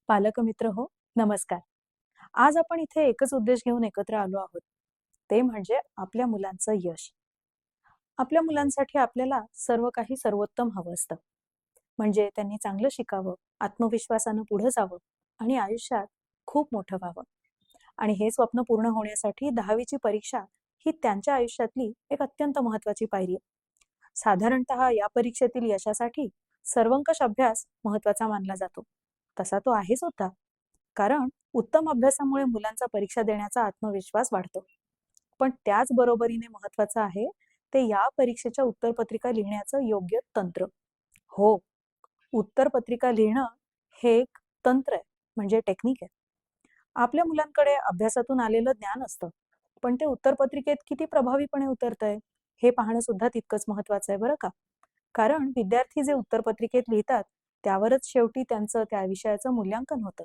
पालक मित्र हो, नमस्कार. आज आपण इथे एकच उद्देश घेऊन एकत्र आलो आहोत. ते म्हणजे आपल्या मुलांचं यश. आपल्या मुलांसाठी आपल्याला सर्व काही सर्वोत्तम हवं असतं. म्हणजे त्यांनी चांगलं शिकावं, आत्मविश्वासानं पुढे जावं आणि आयुष्यात खूप मोठं व्हावं. आणि हे स्वप्न पूर्ण होण्यासाठी 10वी परीक्षा ही त्यांच्या आयुष्यातली एक अत्यंत महत्त्वाची पायरी आहे. साधारणतः या परीक्षेतील यशासाठी सर्वंकष अभ्यास महत्त्वाचा मानला जातो. तसा तो आहे सुद्धा. कारण उत्तम अभ्यासामुळे मुलांचा परीक्षा देण्याचा आत्मविश्वास वाढतो. पण त्याच बरोबरीने महत्वाचं आहे ते या परीक्षेच्या उत्तरपत्रिका लिहिण्याचं योग्य तंत्र. हो, उत्तरपत्रिका लिहिणं हे एक तंत्र आहे, म्हणजे टेक्निक आहे. आपल्या मुलांकडे अभ्यासातून आलेलं ज्ञान असतं, पण ते उत्तरपत्रिकेत किती प्रभावीपणे उतरतंय हे पाहणं सुद्धा तितकंच महत्वाचं आहे बरं का. कारण विद्यार्थी जे उत्तरपत्रिकेत लिहितात त्यावरच शेवटी त्यांचं त्या विषयाचं मूल्यांकन होतं.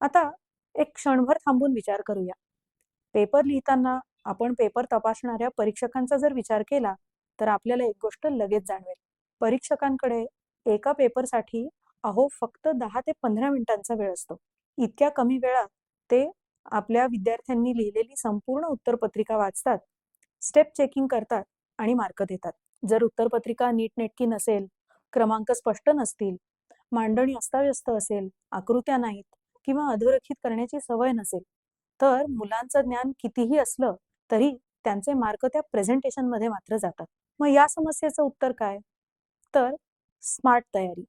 आता एक क्षणभर थांबून विचार करूया. पेपर लिहिताना आपण पेपर तपासणाऱ्या परीक्षकांचा जर विचार केला, तर आपल्याला एक गोष्ट लगेच जाणवेल. परीक्षकांकडे एका पेपरसाठी फक्त 10 ते 15 मिनिटांचा वेळ असतो. इतक्या कमी वेळात ते आपल्या विद्यार्थ्यांनी लिहिलेली संपूर्ण उत्तरपत्रिका वाचतात, स्टेप चेकिंग करतात आणि मार्क देतात. जर उत्तरपत्रिका नीटनेटकी नसेल, क्रमांक स्पष्ट नसतील, मांडणी अस्ताव्यस्त असेल, आकृत्या नाहीत किंवा अधोरेखित करण्याची सवय नसेल, तर मुलांचं ज्ञान कितीही असलं तरी त्यांचे मार्क त्या प्रेझेंटेशनमध्ये मात्र जातात. मग या समस्येचं उत्तर काय? तर स्मार्ट तयारी.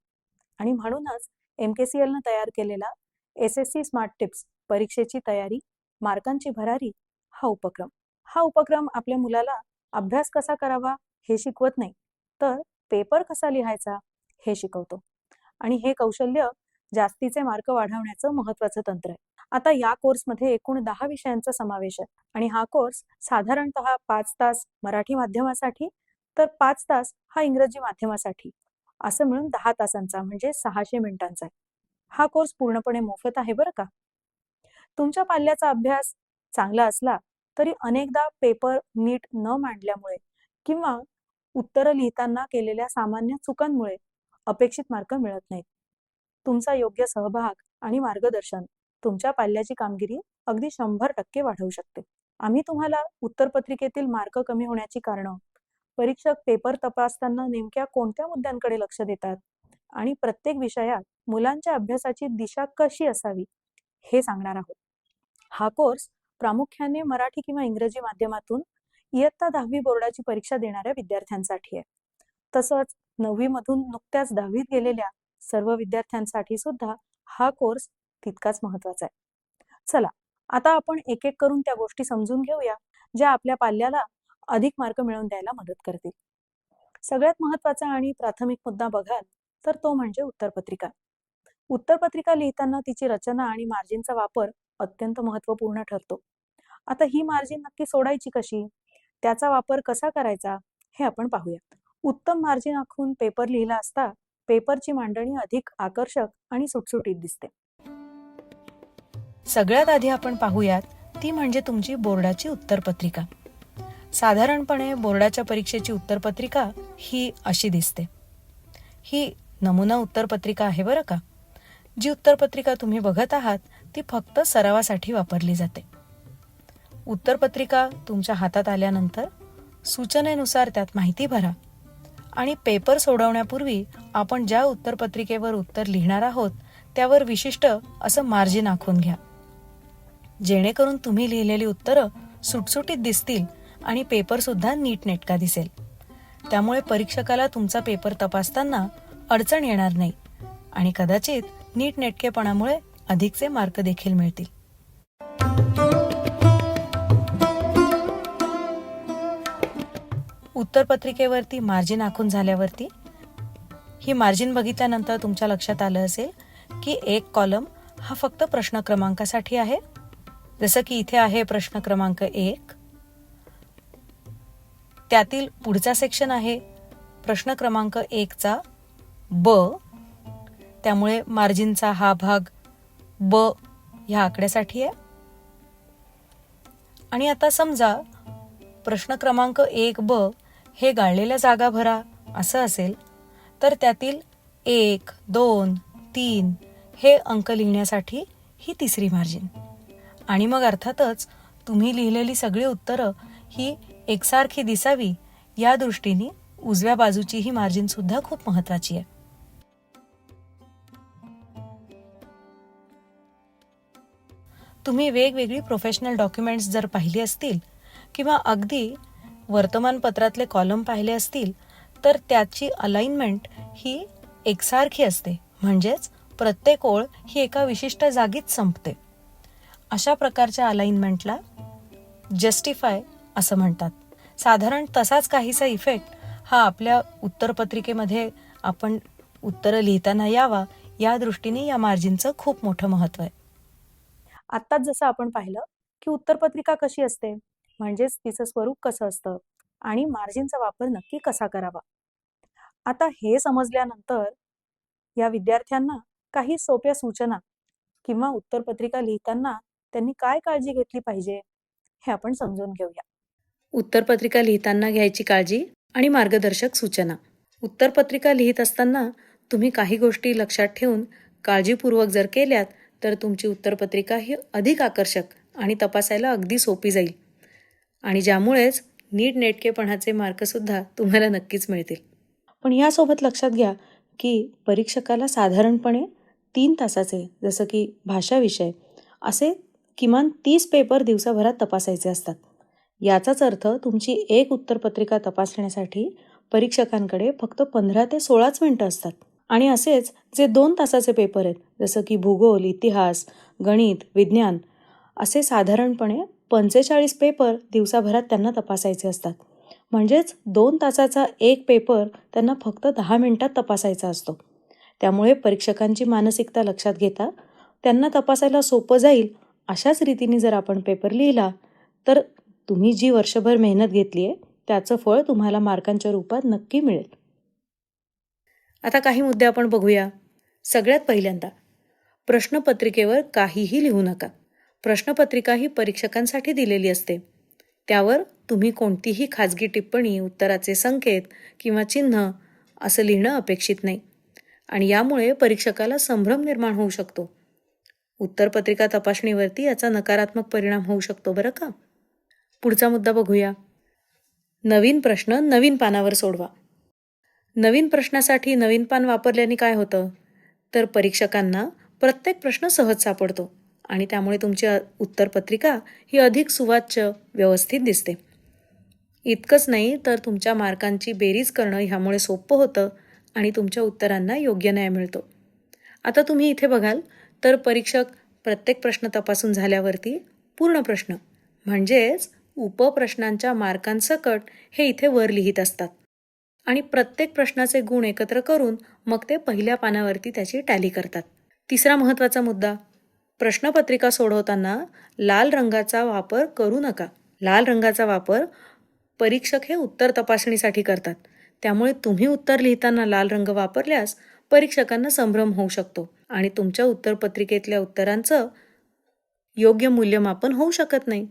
आणि म्हणूनच MKCL तयार केलेला SSC स्मार्ट टिप्स परीक्षेची तयारी, मार्कांची भरारी हा उपक्रम आपल्या मुलाला अभ्यास कसा करावा हे शिकवत नाही, तर पेपर कसा लिहायचा हे शिकवतो. आणि हे कौशल्य जास्तीचे मार्क वाढवण्याचं महत्वाचं तंत्र आहे. आता या कोर्समध्ये एकूण 10 विषयांचा समावेश आहे आणि हा कोर्स साधारणतः 5 तास मराठी माध्यमासाठी तर 5 तास हा इंग्रजी माध्यमासाठी असं मिळून 10 तासांचा म्हणजे 600 मिनिटांचा आहे. हा कोर्स पूर्णपणे मोफत आहे बरं का. तुमच्या पाल्याचा अभ्यास चांगला असला तरी अनेकदा पेपर नीट न मांडल्यामुळे किंवा उत्तरं लिहिताना केलेल्या सामान्य चुकांमुळे अपेक्षित मार्क मिळत नाहीत. तुमचा योग्य सहभाग आणि मार्गदर्शन तुमच्या पाल्याची कामगिरी अगदी 100% वाढवू शकते. आम्ही तुम्हाला उत्तरपत्रिकेतील मार्क कमी होण्याची कारणं, परीक्षक पेपर तपासताना नेमक्या कोणत्या मुद्द्यांकडे लक्ष देतात आणि प्रत्येक विषयात मुलांच्या अभ्यासाची दिशा कशी असावी हे सांगणार आहोत. हा कोर्स प्रामुख्याने मराठी किंवा इंग्रजी माध्यमातून इयत्ता 10वी बोर्डाची परीक्षा देणाऱ्या विद्यार्थ्यांसाठी आहे. तसंच 9वी मधून नुकत्याच 10वीत गेलेल्या सर्व विद्यार्थ्यांसाठी सुद्धा हा कोर्स तितकाच महत्वाचा आहे. चला, आता आपण एक एक करून त्या गोष्टी समजून घेऊया, ज्या आपल्या पाल्याला अधिक मार्क मिळवून द्यायला मदत करतील. सगळ्यात महत्वाचा आणि प्राथमिक मुद्दा बघाल तर तो म्हणजे उत्तरपत्रिका. उत्तरपत्रिका लिहिताना तिची रचना आणि मार्जिनचा वापर अत्यंत महत्त्वपूर्ण ठरतो. आता ही मार्जिन नक्की सोडायची कशी? त्याचा वापर कसा करायचा हे आपण पाहूया. उत्तम मार्जिन आखून पेपर लिहिला असता पेपरची मांडणी अधिक आकर्षक आणि सुटसुटीत दिसते. सगळ्यात आधी आपण पाहूयात ती म्हणजे तुमची बोर्डाची उत्तरपत्रिका. साधारणपणे बोर्डाच्या परीक्षेची उत्तरपत्रिका ही अशी दिसते. ही नमुना उत्तरपत्रिका आहे बरं का. जी उत्तरपत्रिका तुम्ही बघत आहात ती फक्त सरावासाठी वापरली जाते. उत्तरपत्रिका तुमच्या हातात आल्यानंतर सूचनेनुसार त्यात माहिती भरा आणि पेपर सोडवण्यापूर्वी आपण ज्या उत्तरपत्रिकेवर उत्तर लिहिणार आहोत त्यावर विशिष्ट असं मार्जिन आखून घ्या, जेणेकरून तुम्ही लिहिलेली उत्तरं सुटसुटीत दिसतील आणि पेपर सुद्धा नीटनेटका दिसेल. त्यामुळे परीक्षकाला तुमचा पेपर तपासताना अडचण येणार नाही आणि कदाचित नीटनेटकेपणामुळे अधिकचे मार्क देखील मिळतील. उत्तरपत्रिकेवरती मार्जिन आखून झाल्यावरती ही मार्जिन बघितल्यानंतर तुमच्या लक्षात आलं असेल की एक कॉलम हा फक्त प्रश्न क्रमांकासाठी आहे. जसं की इथे आहे प्रश्न क्रमांक 1, त्यातील पुढचा सेक्शन आहे प्रश्न क्रमांक 1चा ब, त्यामुळे मार्जिनचा हा भाग ब ह्या आकड्यासाठी आहे. आणि आता समजा प्रश्न क्रमांक 1ब हे गाळलेल्या जागा भरा असं असेल तर त्यातील 1, 2, 3 हे अंक लिहिण्यासाठी ही तिसरी मार्जिन. आणि मग अर्थातच तुम्ही लिहिलेली सगळी उत्तरं ही एकसारखी दिसावी या दृष्टीने उजव्या बाजूची ही मार्जिन सुद्धा खूप महत्त्वाची आहे. तुम्ही वेगवेगळी प्रोफेशनल डॉक्युमेंट्स जर पाहिली असतील किंवा अगदी वर्तमानपत्रातले कॉलम पाहिले असतील तर त्याची अलाइनमेंट ही एकसारखी असते, म्हणजेच प्रत्येक ओळ ही एका विशिष्ट जागीच संपते. अशा प्रकारच्या अलाइनमेंटला जस्टिफाय असं म्हणतात. साधारण तसाच काहीसा इफेक्ट हा आपल्या उत्तरपत्रिकेमध्ये आपण उत्तरं लिहिताना यावा या दृष्टीने या मार्जिनचं खूप मोठं महत्त्व आहे. आत्ताच जसं आपण पाहिलं की उत्तरपत्रिका कशी असते, म्हणजेच तिचं स्वरूप कसं असतं आणि मार्जिनचा वापर नक्की कसा करावा. आता हे समजल्यानंतर या विद्यार्थ्यांना काही सोप्या सूचना किंवा उत्तरपत्रिका लिहिताना त्यांनी काय काळजी घेतली पाहिजे हे आपण समजून घेऊया. उत्तरपत्रिका लिहिताना घ्यायची काळजी आणि मार्गदर्शक सूचना. उत्तरपत्रिका लिहित असताना तुम्ही काही गोष्टी लक्षात ठेवून काळजीपूर्वक जर केल्यात तर तुमची उत्तरपत्रिका ही अधिक आकर्षक आणि तपासायला अगदी सोपी जाईल आणि ज्यामुळेच नीटनेटकेपणाचे मार्कसुद्धा तुम्हाला नक्कीच मिळतील. पण यासोबत लक्षात घ्या की परीक्षकाला साधारणपणे 3 तासाचे, जसं की भाषा विषय, असे किमान 30 पेपर दिवसाभरात तपासायचे असतात. याचाच अर्थ तुमची एक उत्तरपत्रिका तपासण्यासाठी परीक्षकांकडे फक्त 15 ते 16 मिनिटं असतात. आणि असेच जे 2 तासाचे पेपर आहेत, जसं की भूगोल, इतिहास, गणित, विज्ञान, असे साधारणपणे 45 पेपर दिवसाभरात त्यांना तपासायचे असतात. म्हणजेच 2 तासाचा एक पेपर त्यांना फक्त 10 मिनिटात तपासायचा असतो. त्यामुळे परीक्षकांची मानसिकता लक्षात घेता त्यांना तपासायला सोपं जाईल अशाच रीतीने जर आपण पेपर लिहिला तर तुम्ही जी वर्षभर मेहनत घेतली आहे त्याचं फळ तुम्हाला मार्कांच्या रूपात नक्की मिळेल. आता काही मुद्दे आपण बघूया. सगळ्यात पहिल्यांदा, प्रश्नपत्रिकेवर काहीही लिहू नका. प्रश्नपत्रिका ही परीक्षकांसाठी दिलेली असते. त्यावर तुम्ही कोणतीही खाजगी टिप्पणी, उत्तराचे संकेत किंवा चिन्ह असं लिहिणं अपेक्षित नाही आणि यामुळे परीक्षकाला संभ्रम निर्माण होऊ शकतो. उत्तरपत्रिका तपासणीवरती याचा नकारात्मक परिणाम होऊ शकतो बरं का. पुढचा मुद्दा बघूया. नवीन प्रश्न नवीन पानावर सोडवा. नवीन प्रश्नासाठी नवीन पान वापरल्याने काय होतं तर परीक्षकांना प्रत्येक प्रश्न सहज सापडतो आणि त्यामुळे तुमची उत्तरपत्रिका ही अधिक सुवाच्य, व्यवस्थित दिसते. इतकंच नाही तर तुमच्या मार्कांची बेरीज करणं ह्यामुळे सोपं होतं आणि तुमच्या उत्तरांना योग्य न्याय मिळतो. आता तुम्ही इथे बघाल तर परीक्षक प्रत्येक प्रश्न तपासून झाल्यावरती पूर्ण प्रश्न म्हणजेच उपप्रश्नांच्या मार्कांसकट हे इथे वर लिहित असतात आणि प्रत्येक प्रश्नाचे गुण एकत्र करून मग ते पहिल्या पानावरती त्याची टॅली करतात. तिसरा महत्त्वाचा मुद्दा, प्रश्नपत्रिका सोडवताना लाल रंगाचा वापर करू नका. लाल रंगाचा वापर परीक्षक हे उत्तर तपासणीसाठी करतात. त्यामुळे तुम्ही उत्तर लिहिताना लाल रंग वापरल्यास परीक्षकांना संभ्रम होऊ शकतो आणि तुमच्या उत्तरपत्रिकेतल्या उत्तरांचं योग्य मूल्यमापन होऊ शकत नाही.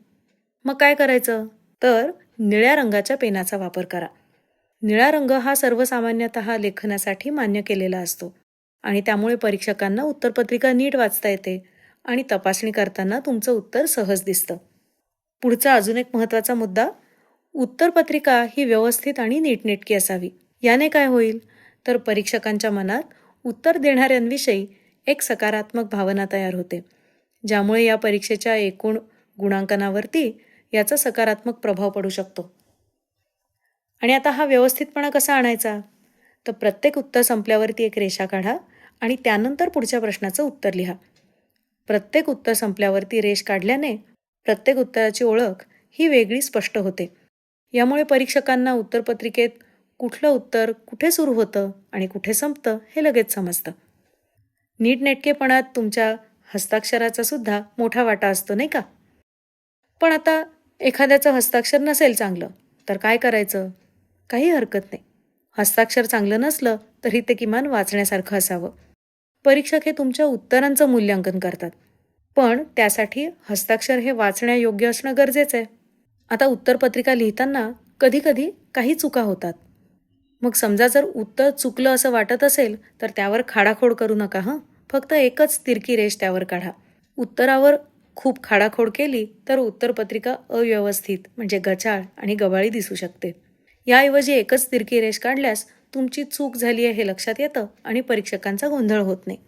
मग काय करायचं तर निळ्या रंगाच्या पेनाचा वापर करा. निळा रंग हा सर्वसामान्यतः लेखनासाठी मान्य केलेला असतो आणि त्यामुळे परीक्षकांना उत्तरपत्रिका नीट वाचता येते आणि तपासणी करताना तुमचं उत्तर सहज दिसतं. पुढचा अजून एक महत्त्वाचा मुद्दा, उत्तरपत्रिका ही व्यवस्थित आणि नीटनेटकी असावी. याने काय होईल तर परीक्षकांच्या मनात उत्तर देणाऱ्यांविषयी एक सकारात्मक भावना तयार होते, ज्यामुळे या परीक्षेच्या एकूण गुणांकनावरती याचा सकारात्मक प्रभाव पडू शकतो. आणि आता हा व्यवस्थितपणा कसा आणायचा तर प्रत्येक उत्तर संपल्यावरती एक रेषा काढा आणि त्यानंतर पुढच्या प्रश्नाचं उत्तर लिहा. प्रत्येक उत्तर संपल्यावरती रेष काढल्याने प्रत्येक उत्तराची ओळख ही वेगळी स्पष्ट होते. यामुळे परीक्षकांना उत्तरपत्रिकेत कुठलं उत्तर कुठे सुरू होतं आणि कुठे संपतं हे लगेच समजतं. नीटनेटकेपणात तुमच्या हस्ताक्षराचा सुद्धा मोठा वाटा असतो नाही का. पण आता एखाद्याचं हस्ताक्षर नसेल चांगलं तर काय करायचं, काही हरकत नाही. हस्ताक्षर चांगलं नसलं तरी ते किमान वाचण्यासारखं असावं. परीक्षक हे तुमच्या उत्तरांचं मूल्यांकन करतात, पण त्यासाठी हस्ताक्षर हे वाचण्यायोग्य असणं गरजेचं आहे. आता उत्तरपत्रिका लिहिताना कधीकधी काही चुका होतात. मग समजा जर उत्तर चुकलं असं वाटत असेल तर त्यावर खाडाखोड करू नका. फक्त फक्त एकच तिरकी रेष त्यावर काढा. उत्तरावर खूप खाडाखोड केली तर उत्तरपत्रिका अव्यवस्थित म्हणजे गचाळ आणि गबाळी दिसू शकते. याऐवजी एकच तिरकी रेष काढल्यास तुमची चूक झाली आहे हे लक्षात येतं आणि परीक्षकांचा गोंधळ होत नाही.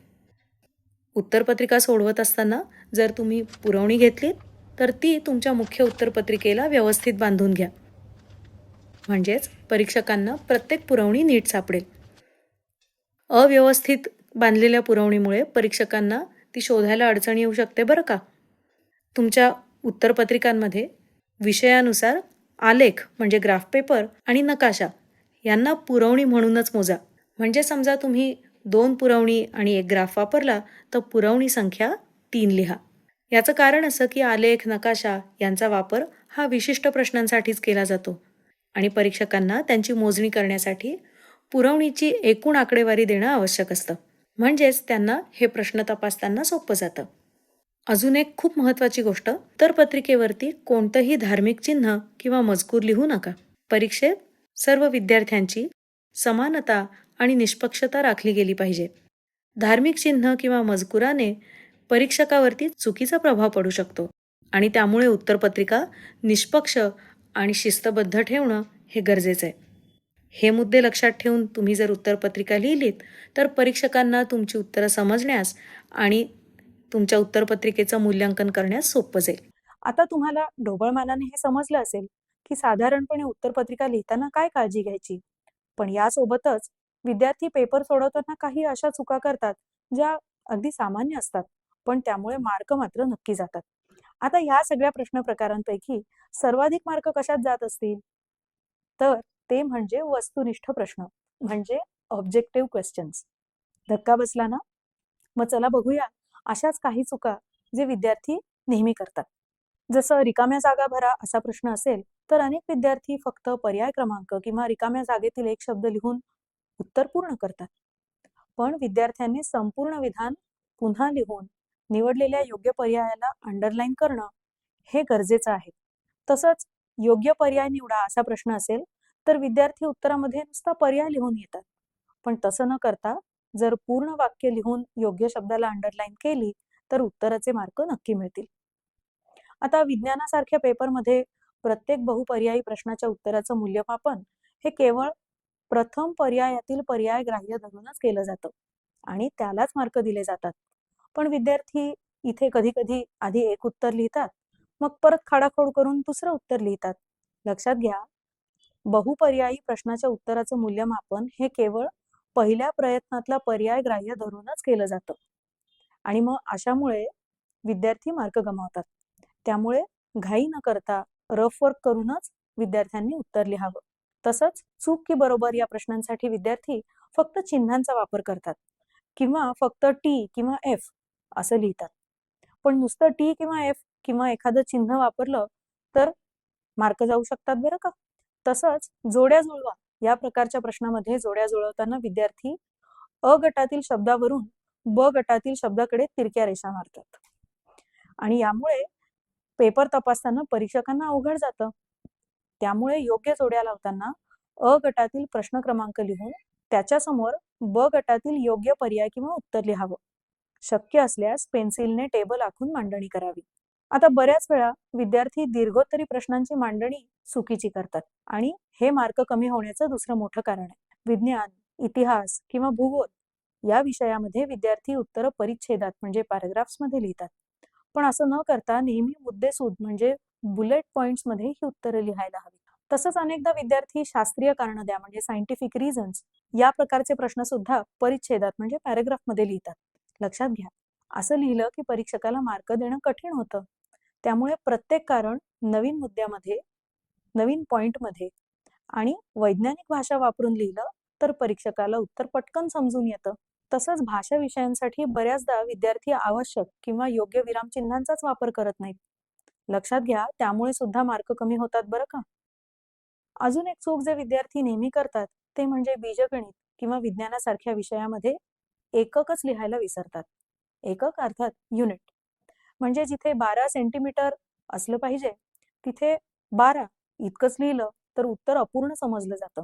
उत्तरपत्रिका सोडवत असताना जर तुम्ही पुरवणी घेतलीत तर ती तुमच्या मुख्य उत्तरपत्रिकेला व्यवस्थित बांधून घ्या. म्हणजेच परीक्षकांना प्रत्येक पुरवणी नीट सापडेल. अव्यवस्थित बांधलेल्या पुरवणीमुळे परीक्षकांना ती शोधायला अडचण येऊ शकते बरं का. तुमच्या उत्तरपत्रिकांमध्ये विषयानुसार आलेख म्हणजे ग्राफ पेपर आणि नकाशा यांना पुरवणी म्हणूनच मोजा. म्हणजे समजा तुम्ही 2 पुरवणी आणि 1 ग्राफ वापरला तर पुरवणी संख्या 3 लिहा. याचं कारण असं की आलेख, नकाशा यांचा वापर हा विशिष्ट प्रश्नांसाठीच केला जातो आणि परीक्षकांना त्यांची मोजणी करण्यासाठी पुरवणीची एकूण आकडेवारी देणं आवश्यक असतं. म्हणजेच त्यांना हे प्रश्न तपासताना सोपं जातं. अजून एक खूप महत्त्वाची गोष्ट, उत्तरपत्रिकेवरती कोणतंही धार्मिक चिन्ह किंवा मजकूर लिहू नका. परीक्षेत सर्व विद्यार्थ्यांची समानता आणि निष्पक्षता राखली गेली पाहिजे. धार्मिक चिन्ह किंवा मजकुराने परीक्षकावरती चुकीचा प्रभाव पडू शकतो आणि त्यामुळे उत्तरपत्रिका निष्पक्ष आणि शिस्तबद्ध ठेवणं हे गरजेचं आहे. हे मुद्दे लक्षात ठेवून तुम्ही जर उत्तरपत्रिका लिहिलीत तर परीक्षकांना तुमची उत्तरं समजण्यास आणि तुमच्या उत्तरपत्रिकेचं मूल्यांकन करण्यास सोपं जाईल. आता तुम्हाला ढोबळमानाने हे समजलं असेल की साधारणपणे उत्तरपत्रिका लिहिताना काय काळजी घ्यायची. पण यासोबतच विद्यार्थी पेपर सोडवताना काही अशा चुका करतात ज्या अगदी सामान्य असतात, पण त्यामुळे मार्क मात्र नक्की जातात. आता ह्या सगळ्या प्रश्न प्रकारांपैकी सर्वाधिक मार्क कशात जात असतील? तर ते म्हणजे वस्तुनिष्ठ प्रश्न, म्हणजे ऑब्जेक्टिव्ह क्वेश्चन्स. धक्का बसला ना? मग चला बघूया अशाच काही चुका जे विद्यार्थी नेहमी करतात. जसं रिकाम्या जागा भरा असा प्रश्न असेल तर अनेक विद्यार्थी फक्त पर्याय क्रमांक किंवा रिकाम्या जागेतील एक शब्द लिहून उत्तर पूर्ण करतात. पण विद्यार्थ्यांनी संपूर्ण विधान पुन्हा लिहून निवडलेल्या योग्य पर्यायाला अंडरलाईन करणं हे गरजेचं आहे. तसंच योग्य पर्याय निवडा असा प्रश्न असेल तर विद्यार्थी उत्तरामध्ये नुसता पर्याय लिहून येतात. पण तसं न करता जर पूर्ण वाक्य लिहून योग्य शब्दाला अंडरलाईन केली तर उत्तराचे मार्क नक्की मिळतील. आता विज्ञानासारख्या पेपरमध्ये प्रत्येक बहुपर्यायी प्रश्नाच्या उत्तराचं मूल्यमापन हे केवळ प्रथम पर्यायातील पर्याय ग्राह्य धरूनच केलं जातं आणि त्यालाच मार्क दिले जातात. पण विद्यार्थी इथे कधी कधी आधी एक उत्तर लिहितात, मग परत खाडाखोड करून दुसरं उत्तर लिहितात. लक्षात घ्या, बहुपर्यायी प्रश्नाच्या उत्तराचं मूल्यमापन हे केवळ पहिल्या प्रयत्नातला पर्याय ग्राह्य धरूनच केलं जातं आणि मग अशामुळे विद्यार्थी मार्क गमावतात. त्यामुळे घाई न करता रफ वर्क करूनच विद्यार्थ्यांनी उत्तर लिहावं. तसंच चूक की बरोबर या प्रश्नांसाठी विद्यार्थी फक्त चिन्हांचा वापर करतात किंवा फक्त टी किंवा एफ असं लिहितात. पण नुसतं टी किंवा एफ किंवा एखादं चिन्ह वापरलं तर मार्क जाऊ शकतात बरं का. तसंच जोड्या जुळवा या प्रकारच्या प्रश्नामध्ये जोड्या जुळवताना विद्यार्थी अ गटातील शब्दावरून ब गटातील शब्दाकडे तिरक्या रेषा मारतात आणि यामुळे पेपर तपासताना परीक्षकांना अवघड जातं. त्यामुळे योग्य जोड्या लावताना अ गटातील प्रश्न क्रमांक लिहून त्याच्यासमोर ब गटातील योग्य पर्याय किंवा उत्तर लिहावं. शक्य असल्यास पेन्सिलने टेबल आखून मांडणी करावी. आता बऱ्याच वेळा विद्यार्थी दीर्घोत्तरी प्रश्नांची मांडणी चुकीची करतात आणि हे मार्क कमी होण्याचं दुसरं मोठं कारण आहे. विज्ञान, इतिहास किंवा भूगोल या विषयामध्ये विद्यार्थी उत्तरं परिच्छेदात म्हणजे पॅराग्राफ्समध्ये लिहितात. पण असं न करता नेहमी मुद्देसूद म्हणजे बुलेट पॉइंट्समध्ये ही उत्तरं लिहायला हवी. तसंच अनेकदा विद्यार्थी शास्त्रीय कारणं द्या म्हणजे सायंटिफिक रिझन्स या प्रकारचे प्रश्न सुद्धा परिच्छेदात म्हणजे पॅराग्राफमध्ये लिहितात. लक्षात घ्या, असं लिहिलं की परीक्षकाला मार्क देणं कठीण होतं. त्यामुळे प्रत्येक कारण नवीन मुद्द्यामध्ये, नवीन पॉइंटमध्ये आणि वैज्ञानिक भाषा वापरून लिहिलं तर परीक्षकाला उत्तर पटकन समजून येतं. तसंच भाषा विषयांसाठी बऱ्याचदा विद्यार्थी आवश्यक किंवा योग्य विरामचिन्हांचाच वापर करत नाहीत. लक्षात घ्या, त्यामुळे सुद्धा मार्क कमी होतात बरं का. अजून एक चूक जे विद्यार्थी नेहमी करतात ते म्हणजे बीजगणित किंवा विज्ञानासारख्या विषयामध्ये एककच लिहायला विसरतात. एकक अर्थात युनिट. म्हणजे जिथे 12 सेंटीमीटर असलं पाहिजे तिथे 12 इतकंच लिहिलं तर उत्तर अपूर्ण समजलं जातं.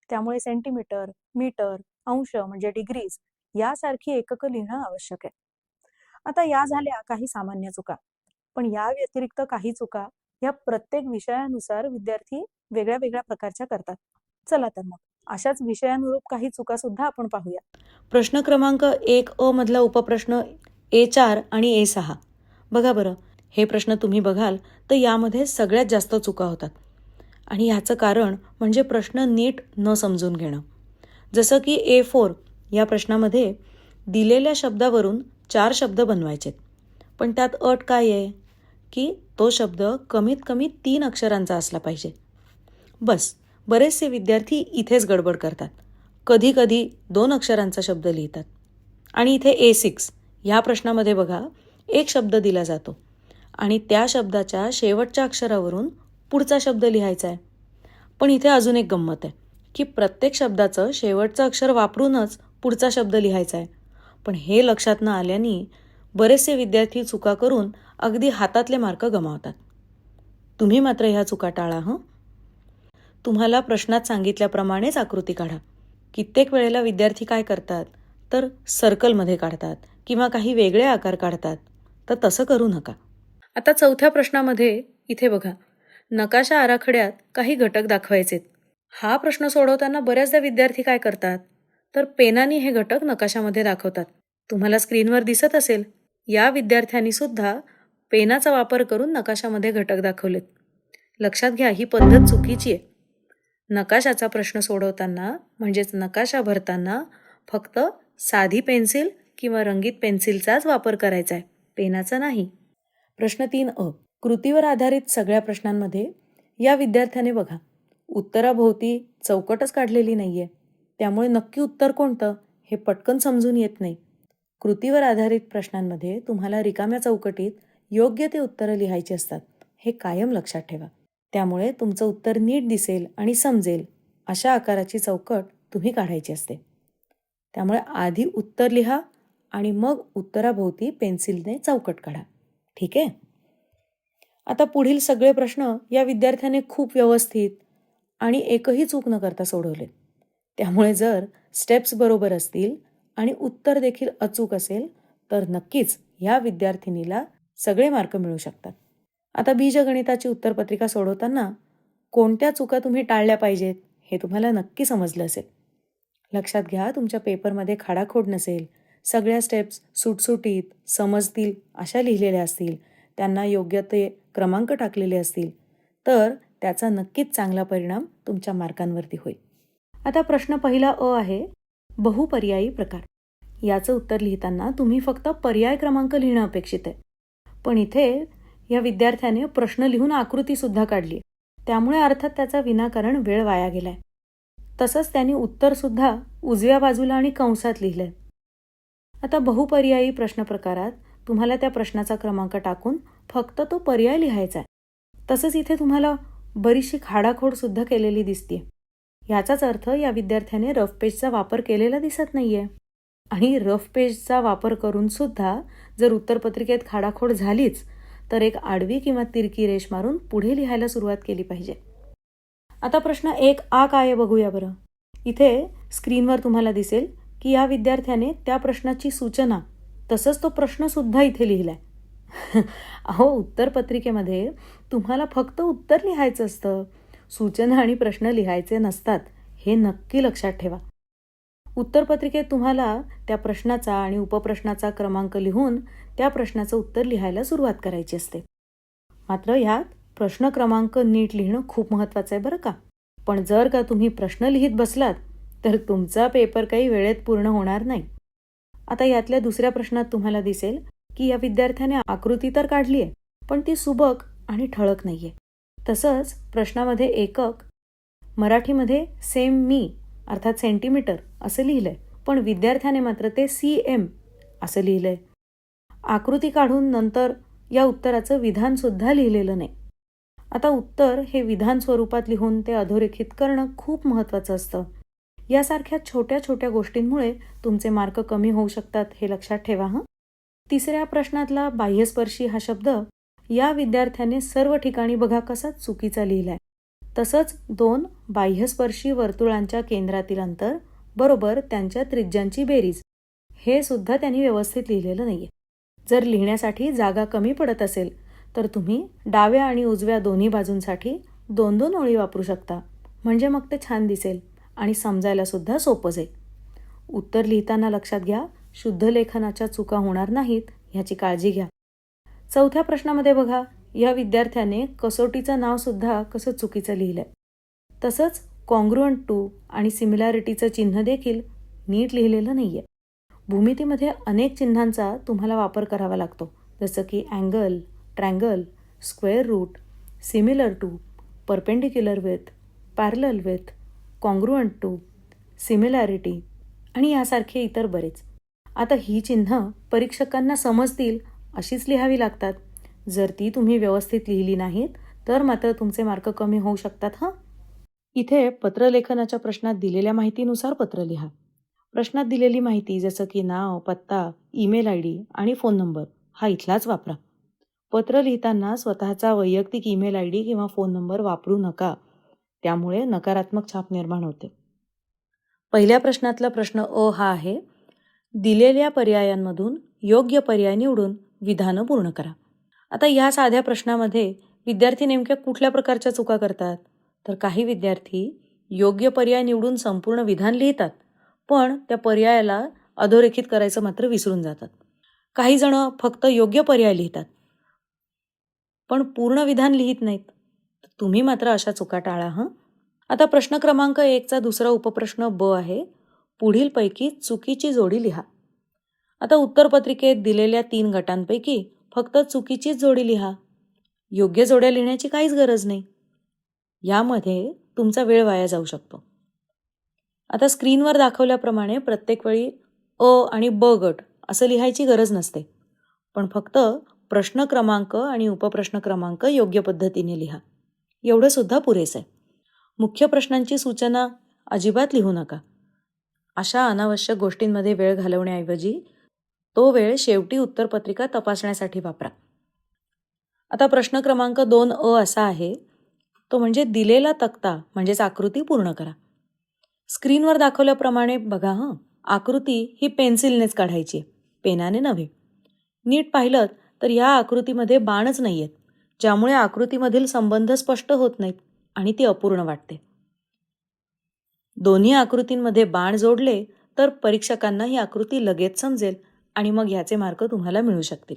त्यामुळे सेंटीमीटर, मीटर, अंश म्हणजे डिग्रीज यासारखी एककं लिहिणं आवश्यक आहे. आता या झाल्या काही सामान्य चुका. पण या व्यतिरिक्त काही चुका या प्रत्येक विषयानुसार विद्यार्थी वेगळ्या वेगळ्या प्रकारच्या करतात. चला तर मग अशाच विषयानुरूप काही चुका सुद्धा आपण पाहूया. प्रश्न क्रमांक 1 मधला उपप्रश्न A4 आणि A6. बघा बरं, हे प्रश्न तुम्ही बघाल तर यामध्ये सगळ्यात जास्त चुका होतात. आणि ह्याचं कारण म्हणजे प्रश्न नीट न समजून घेणं. जसं की A4 या प्रश्नामध्ये दिलेल्या शब्दावरून 4 शब्द बनवायचेत. पण त्यात अट काय आहे की तो शब्द कमीत कमी 3 अक्षरांचा असला पाहिजे. बस, बरेचसे विद्यार्थी इथेच गडबड करतात. कधी कधी 2 अक्षरांचा शब्द लिहितात. आणि इथे A6 ह्या प्रश्नामध्ये बघा, एक शब्द दिला जातो आणि त्या शब्दाच्या शेवटच्या अक्षरावरून पुढचा शब्द लिहायचा आहे. पण इथे अजून एक गंमत आहे की प्रत्येक शब्दाचं शेवटचं अक्षर वापरूनच पुढचा शब्द लिहायचा आहे. पण हे लक्षात न आल्याने बरेचसे विद्यार्थी चुका करून अगदी हातातले मार्क गमावतात. तुम्ही मात्र ह्या चुका टाळा हं. तुम्हाला प्रश्नात सांगितल्याप्रमाणेच आकृती काढा. कित्येक वेळेला विद्यार्थी काय करतात तर सर्कलमध्ये काढतात किंवा काही वेगळे आकार काढतात. तर तसं करू नका. आता 4थ्या प्रश्नामध्ये इथे बघा, नकाशा आराखड्यात काही घटक दाखवायचेत. हा प्रश्न सोडवताना बऱ्याचदा विद्यार्थी काय करतात तर पेनाने हे घटक नकाशामध्ये दाखवतात. तुम्हाला स्क्रीनवर दिसत असेल, या विद्यार्थ्यांनी सुद्धा पेनाचा वापर करून नकाशामध्ये घटक दाखवलेत. लक्षात घ्या, ही पद्धत चुकीची आहे. नकाशाचा प्रश्न सोडवताना म्हणजेच नकाशा भरताना फक्त साधी पेन्सिल किंवा रंगीत पेन्सिलचाच वापर करायचा आहे, पेनाचा नाही. प्रश्न 3 कृतीवर आधारित सगळ्या प्रश्नांमध्ये या विद्यार्थ्याने बघा, उत्तराभोवती चौकटच काढलेली नाहीये. त्यामुळे नक्की उत्तर कोणतं हे पटकन समजून येत नाही. कृतीवर आधारित प्रश्नांमध्ये तुम्हाला रिकाम्या चौकटीत योग्य ते उत्तरं लिहायची असतात, हे कायम लक्षात ठेवा. त्यामुळे तुमचं उत्तर नीट दिसेल आणि समजेल अशा आकाराची चौकट तुम्ही काढायची असते. त्यामुळे आधी उत्तर लिहा आणि मग उत्तराभोवती पेन्सिलने चौकट काढा. ठीक आहे. आता पुढील सगळे प्रश्न या विद्यार्थ्याने खूप व्यवस्थित आणि एकही चूक न करता सोडवले. त्यामुळे जर स्टेप्स बरोबर असतील आणि उत्तर देखील अचूक असेल तर नक्कीच या विद्यार्थिनीला सगळे मार्क मिळू शकतात. आता बीजगणिताची उत्तरपत्रिका सोडवताना कोणत्या चुका तुम्ही टाळल्या पाहिजेत हे तुम्हाला नक्की समजलं असेल. लक्षात घ्या, तुमच्या पेपरमध्ये खाडाखोड नसेल, सगळ्या स्टेप्स सुटसुटीत समजतील अशा लिहिलेल्या असतील, त्यांना योग्य ते क्रमांक टाकलेले असतील तर त्याचा नक्कीच चांगला परिणाम तुमच्या मार्कांवरती होईल. आता प्रश्न पहिला आहे, बहुपर्यायी प्रकार. याचं उत्तर लिहिताना तुम्ही फक्त पर्याय क्रमांक लिहिणं अपेक्षित आहे. पण इथे या विद्यार्थ्याने प्रश्न लिहून आकृती सुद्धा काढली, त्यामुळे अर्थात त्याचा विनाकारण वेळ वाया गेलाय. तसंच त्यांनी उत्तर सुद्धा उजव्या बाजूला आणि कंसात लिहिलंय. आता बहुपर्यायी प्रश्न प्रकारात तुम्हाला त्या प्रश्नाचा क्रमांक टाकून फक्त तो पर्याय लिहायचा आहे. तसंच इथे तुम्हाला बरीचशी खाडाखोड सुद्धा केलेली दिसते. याचाच अर्थ या विद्यार्थ्याने रफ पेजचा वापर केलेला दिसत नाहीये. आणि रफ पेजचा वापर करून सुद्धा जर उत्तरपत्रिकेत खाडाखोड झालीच तर एक आडवी किंवा तिरकी रेष मारून पुढे लिहायला सुरुवात केली पाहिजे. आता प्रश्न 1 काय आहे बघूया बरं. इथे स्क्रीनवर तुम्हाला दिसेल की या विद्यार्थ्याने त्या प्रश्नाची सूचना तसंच तो प्रश्न सुद्धा इथे लिहिलाय. अहो, उत्तरपत्रिकेमध्ये तुम्हाला फक्त उत्तर लिहायचं असतं, सूचना आणि प्रश्न लिहायचे नसतात, हे नक्की लक्षात ठेवा. उत्तरपत्रिकेत तुम्हाला त्या प्रश्नाचा आणि उपप्रश्नाचा क्रमांक लिहून त्या प्रश्नाचं उत्तर लिहायला सुरुवात करायची असते. मात्र ह्यात प्रश्न क्रमांक नीट लिहिणं खूप महत्त्वाचं आहे बरं का. पण जर का तुम्ही प्रश्न लिहित बसलात तर तुमचा पेपर काही वेळेत पूर्ण होणार नाही. आता यातल्या दुसऱ्या प्रश्नात तुम्हाला दिसेल की या विद्यार्थ्याने आकृती तर काढली आहे पण ती सुबक आणि ठळक नाहीये. तसंच प्रश्नामध्ये एकक मराठीमध्ये सेमी अर्थात सेंटीमीटर असं लिहिलंय, पण विद्यार्थ्याने मात्र ते CM असं लिहिलंय. आकृती काढून नंतर या उत्तराचं विधान सुद्धा लिहिलेलं नाही. आता उत्तर हे विधान स्वरूपात लिहून ते अधोरेखित करणं खूप महत्त्वाचं असतं. यासारख्या छोट्या छोट्या गोष्टींमुळे तुमचे मार्क कमी होऊ शकतात, हे लक्षात ठेवा हं. तिसऱ्या प्रश्नातला बाह्यस्पर्शी हा शब्द या विद्यार्थ्याने सर्व ठिकाणी बघा कसा चुकीचा लिहिलाय. तसंच 2 बाह्यस्पर्शी वर्तुळांच्या केंद्रातील अंतर बरोबर त्यांच्या त्रिज्यांची बेरीज हे सुद्धा त्यांनी व्यवस्थित लिहिलेलं नाहीये. जर लिहिण्यासाठी जागा कमी पडत असेल तर तुम्ही डाव्या आणि उजव्या दोन्ही बाजूंसाठी 2-2 ओळी वापरू शकता. म्हणजे मग ते छान दिसेल आणि समजायला सुद्धा सोपं जाईल. उत्तर लिहिताना लक्षात घ्या, शुद्ध लेखनाच्या चुका होणार नाहीत ह्याची काळजी घ्या. चौथ्या प्रश्नामध्ये बघा, या विद्यार्थ्याने कसोटीचं नाव सुद्धा कसं चुकीचं लिहिलंय. तसंच कॉन्ग्रुएंट टू आणि सिमिलॅरिटीचं चिन्ह देखील नीट लिहिलेलं नाहीये. भूमितीमध्ये अनेक चिन्हांचा तुम्हाला वापर करावा लागतो, जसं की angle, triangle, square root, similar to, perpendicular with, parallel with, congruent to, similarity आणि यासारखे इतर बरेच. आता ही चिन्ह परीक्षकांना समजतील अशीच लिहावी लागतात. जर ती तुम्ही व्यवस्थित लिहिली नाहीत तर मात्र तुमचे मार्क कमी होऊ शकतात हं. इथे पत्रलेखनाच्या प्रश्नात दिलेल्या माहितीनुसार पत्र लिहा. प्रश्नात दिलेली माहिती जसं की नाव, पत्ता, ईमेल ID आणि फोन नंबर हा इथलाच वापरा. पत्र लिहिताना स्वतःचा वैयक्तिक ईमेल ID किंवा फोन नंबर वापरू नका. त्यामुळे नकारात्मक छाप निर्माण होते. पहिल्या प्रश्नातला प्रश्न अ हा आहे, दिलेल्या पर्यायांमधून योग्य पर्याय निवडून विधानं पूर्ण करा. आता या साध्या प्रश्नामध्ये विद्यार्थी नेमक्या कुठल्या प्रकारच्या चुका करतात? तर काही विद्यार्थी योग्य पर्याय निवडून संपूर्ण विधान लिहितात, पण त्या पर्यायाला अधोरेखित करायचं मात्र विसरून जातात. काही जण फक्त योग्य पर्याय लिहितात, पण पूर्ण विधान लिहित नाहीत. तुम्ही मात्र अशा चुका टाळा हं. आता प्रश्न क्रमांक 1चा दुसरा उपप्रश्न ब आहे, पुढीलपैकी चुकीची जोडी लिहा. आता उत्तरपत्रिकेत दिलेल्या 3 गटांपैकी फक्त चुकीचीच जोडी लिहा. योग्य जोड्या लिहिण्याची काहीच गरज नाही. यामध्ये तुमचा वेळ वाया जाऊ शकतो. आता स्क्रीनवर दाखवल्याप्रमाणे प्रत्येक वेळी अ आणि ब गट असं लिहायची गरज नसते, पण फक्त प्रश्न क्रमांक आणि उपप्रश्न क्रमांक योग्य पद्धतीने लिहा. एवढं सुद्धा पुरेसं आहे. मुख्य प्रश्नांची सूचना अजिबात लिहू नका. अशा अनावश्यक गोष्टींमध्ये वेळ घालवण्याऐवजी तो वेळ शेवटी उत्तरपत्रिका तपासण्यासाठी वापरा. आता प्रश्न क्रमांक 2 असा आहे, तो म्हणजे दिलेला तक्ता म्हणजेच आकृती पूर्ण करा. स्क्रीनवर दाखवल्याप्रमाणे बघा हं, आकृती ही पेन्सिलनेच काढायची आहे, पेनाने नव्हे. नीट पाहिलं तर या आकृतीमध्ये बाणच नाही आहेत, ज्यामुळे आकृतीमधील संबंध स्पष्ट होत नाहीत आणि ती अपूर्ण वाटते. दोन्ही आकृतींमध्ये बाण जोडले तर परीक्षकांना ही आकृती लगेच समजेल आणि मग याचे मार्क तुम्हाला मिळू शकतील.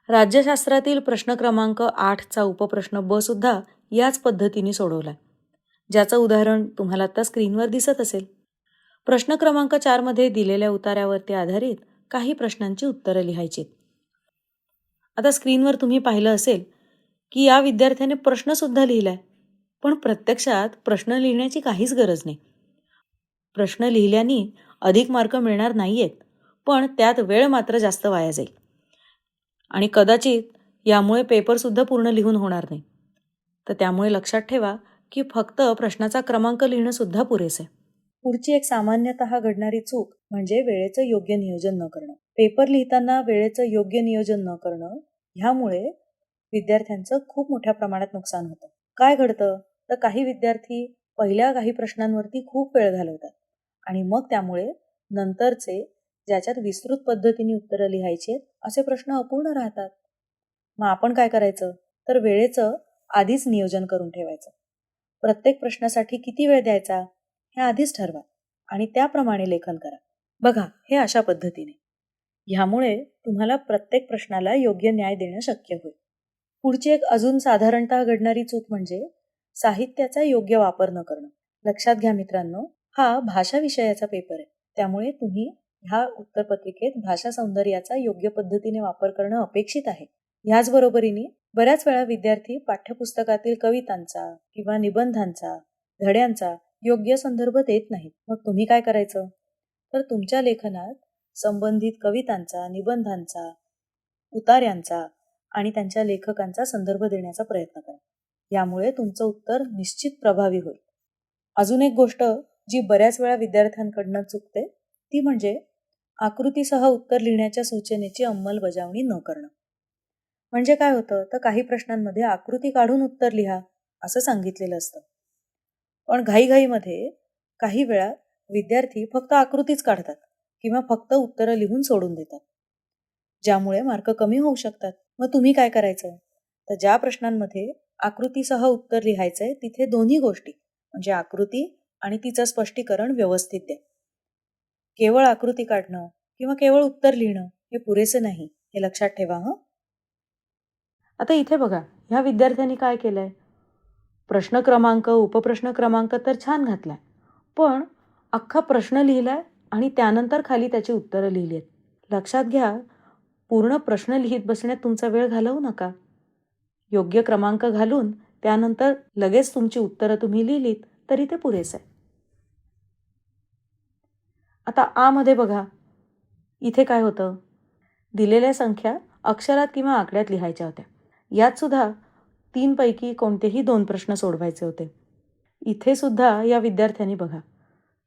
राज्यशास्त्रातील प्रश्न क्रमांक 8चा उपप्रश्न ब सुद्धा याच पद्धतीने सोडवला, ज्याचं उदाहरण तुम्हाला आता स्क्रीनवर दिसत असेल. प्रश्न क्रमांक 4मध्ये दिलेल्या उतार्यावरती आधारित काही प्रश्नांची उत्तरं लिहायची. आता स्क्रीनवर तुम्ही पाहिलं असेल की या विद्यार्थ्याने प्रश्नसुद्धा लिहिलाय, पण प्रत्यक्षात प्रश्न लिहिण्याची काहीच गरज नाही. प्रश्न लिहिल्याने अधिक मार्क मिळणार नाहीयेत, पण त्यात वेळ मात्र जास्त वाया जाईल आणि कदाचित यामुळे पेपरसुद्धा पूर्ण लिहून होणार नाही. तर त्यामुळे लक्षात ठेवा की फक्त प्रश्नाचा क्रमांक लिहिणं सुद्धा पुरेसं आहे. पुढची एक सामान्यतः घडणारी चूक म्हणजे वेळेचं योग्य नियोजन न करणं. पेपर लिहिताना वेळेचं योग्य नियोजन न करणं ह्यामुळे विद्यार्थ्यांचं खूप मोठ्या प्रमाणात नुकसान होतं. काय घडतं तर काही विद्यार्थी पहिल्या काही प्रश्नांवरती खूप वेळ घालवतात आणि मग त्यामुळे नंतरचे ज्याच्यात विस्तृत पद्धतीने उत्तरं लिहायची असे प्रश्न अपूर्ण राहतात. मग आपण काय करायचं तर वेळेचं आधीच नियोजन करून ठेवायचं. प्रत्येक प्रश्नासाठी किती वेळ द्यायचा हे आधीच ठरवा आणि त्याप्रमाणे लेखन करा. बघा हे अशा पद्धतीने. ह्यामुळे तुम्हाला प्रत्येक प्रश्नाला योग्य न्याय देणं शक्य होईल. पुढची एक अजून साधारणतः घडणारी चूक म्हणजे साहित्याचा योग्य वापर न करणं. लक्षात घ्या मित्रांनो, हा भाषा विषयाचा पेपर आहे, त्यामुळे तुम्ही ह्या उत्तरपत्रिकेत भाषा सौंदर्याचा योग्य पद्धतीने वापर करणं अपेक्षित आहे. ह्याचबरोबरीने बऱ्याच वेळा विद्यार्थी पाठ्यपुस्तकातील कवितांचा किंवा निबंधांचा, धड्यांचा योग्य संदर्भ देत नाहीत. मग तुम्ही काय करायचं तर तुमच्या लेखनात संबंधित कवितांचा, निबंधांचा, उतार्यांचा आणि त्यांच्या लेखकांचा संदर्भ देण्याचा प्रयत्न करा. यामुळे तुमचं उत्तर निश्चित प्रभावी होईल. अजून एक गोष्ट जी बऱ्याच वेळा विद्यार्थ्यांकडनं चुकते ती म्हणजे आकृतीसह उत्तर लिहिण्याच्या सूचनेची अंमलबजावणी न करणं. म्हणजे काय होतं तर काही प्रश्नांमध्ये आकृती काढून उत्तर लिहा असं सांगितलेलं असतं, पण घाईघाईमध्ये काही वेळा विद्यार्थी फक्त आकृतीच काढतात किंवा फक्त उत्तरं लिहून सोडून देतात, ज्यामुळे मार्क कमी होऊ शकतात. मग तुम्ही काय करायचं? तर ज्या प्रश्नांमध्ये आकृतीसह उत्तर लिहायचंय तिथे दोन्ही गोष्टी म्हणजे आकृती आणि तिचं स्पष्टीकरण व्यवस्थित द्या. केवळ आकृती काढणं किंवा केवळ उत्तर लिहिणं हे पुरेसे नाही, हे लक्षात ठेवा हं. आता इथे बघा, ह्या विद्यार्थ्यांनी काय केलंय? प्रश्न क्रमांक, उपप्रश्न क्रमांक तर छान घातलाय, पण अख्खा प्रश्न लिहिलाय आणि त्यानंतर खाली त्याची उत्तरं लिहिली आहेत. लक्षात घ्या, पूर्ण प्रश्न लिहित बसण्यात तुमचा वेळ घालवू नका. योग्य क्रमांक घालून त्यानंतर लगेच तुमची उत्तरं तुम्ही लिहिलीत तरी ते पुरेसं आहे. आता आ मध्ये बघा, इथे काय होतं? दिलेल्या संख्या अक्षरात किंवा आकड्यात लिहायच्या होत्या. यात सुद्धा 3 पैकी कोणतेही 2 प्रश्न सोडवायचे होते. इथे सुद्धा या विद्यार्थ्यांनी बघा,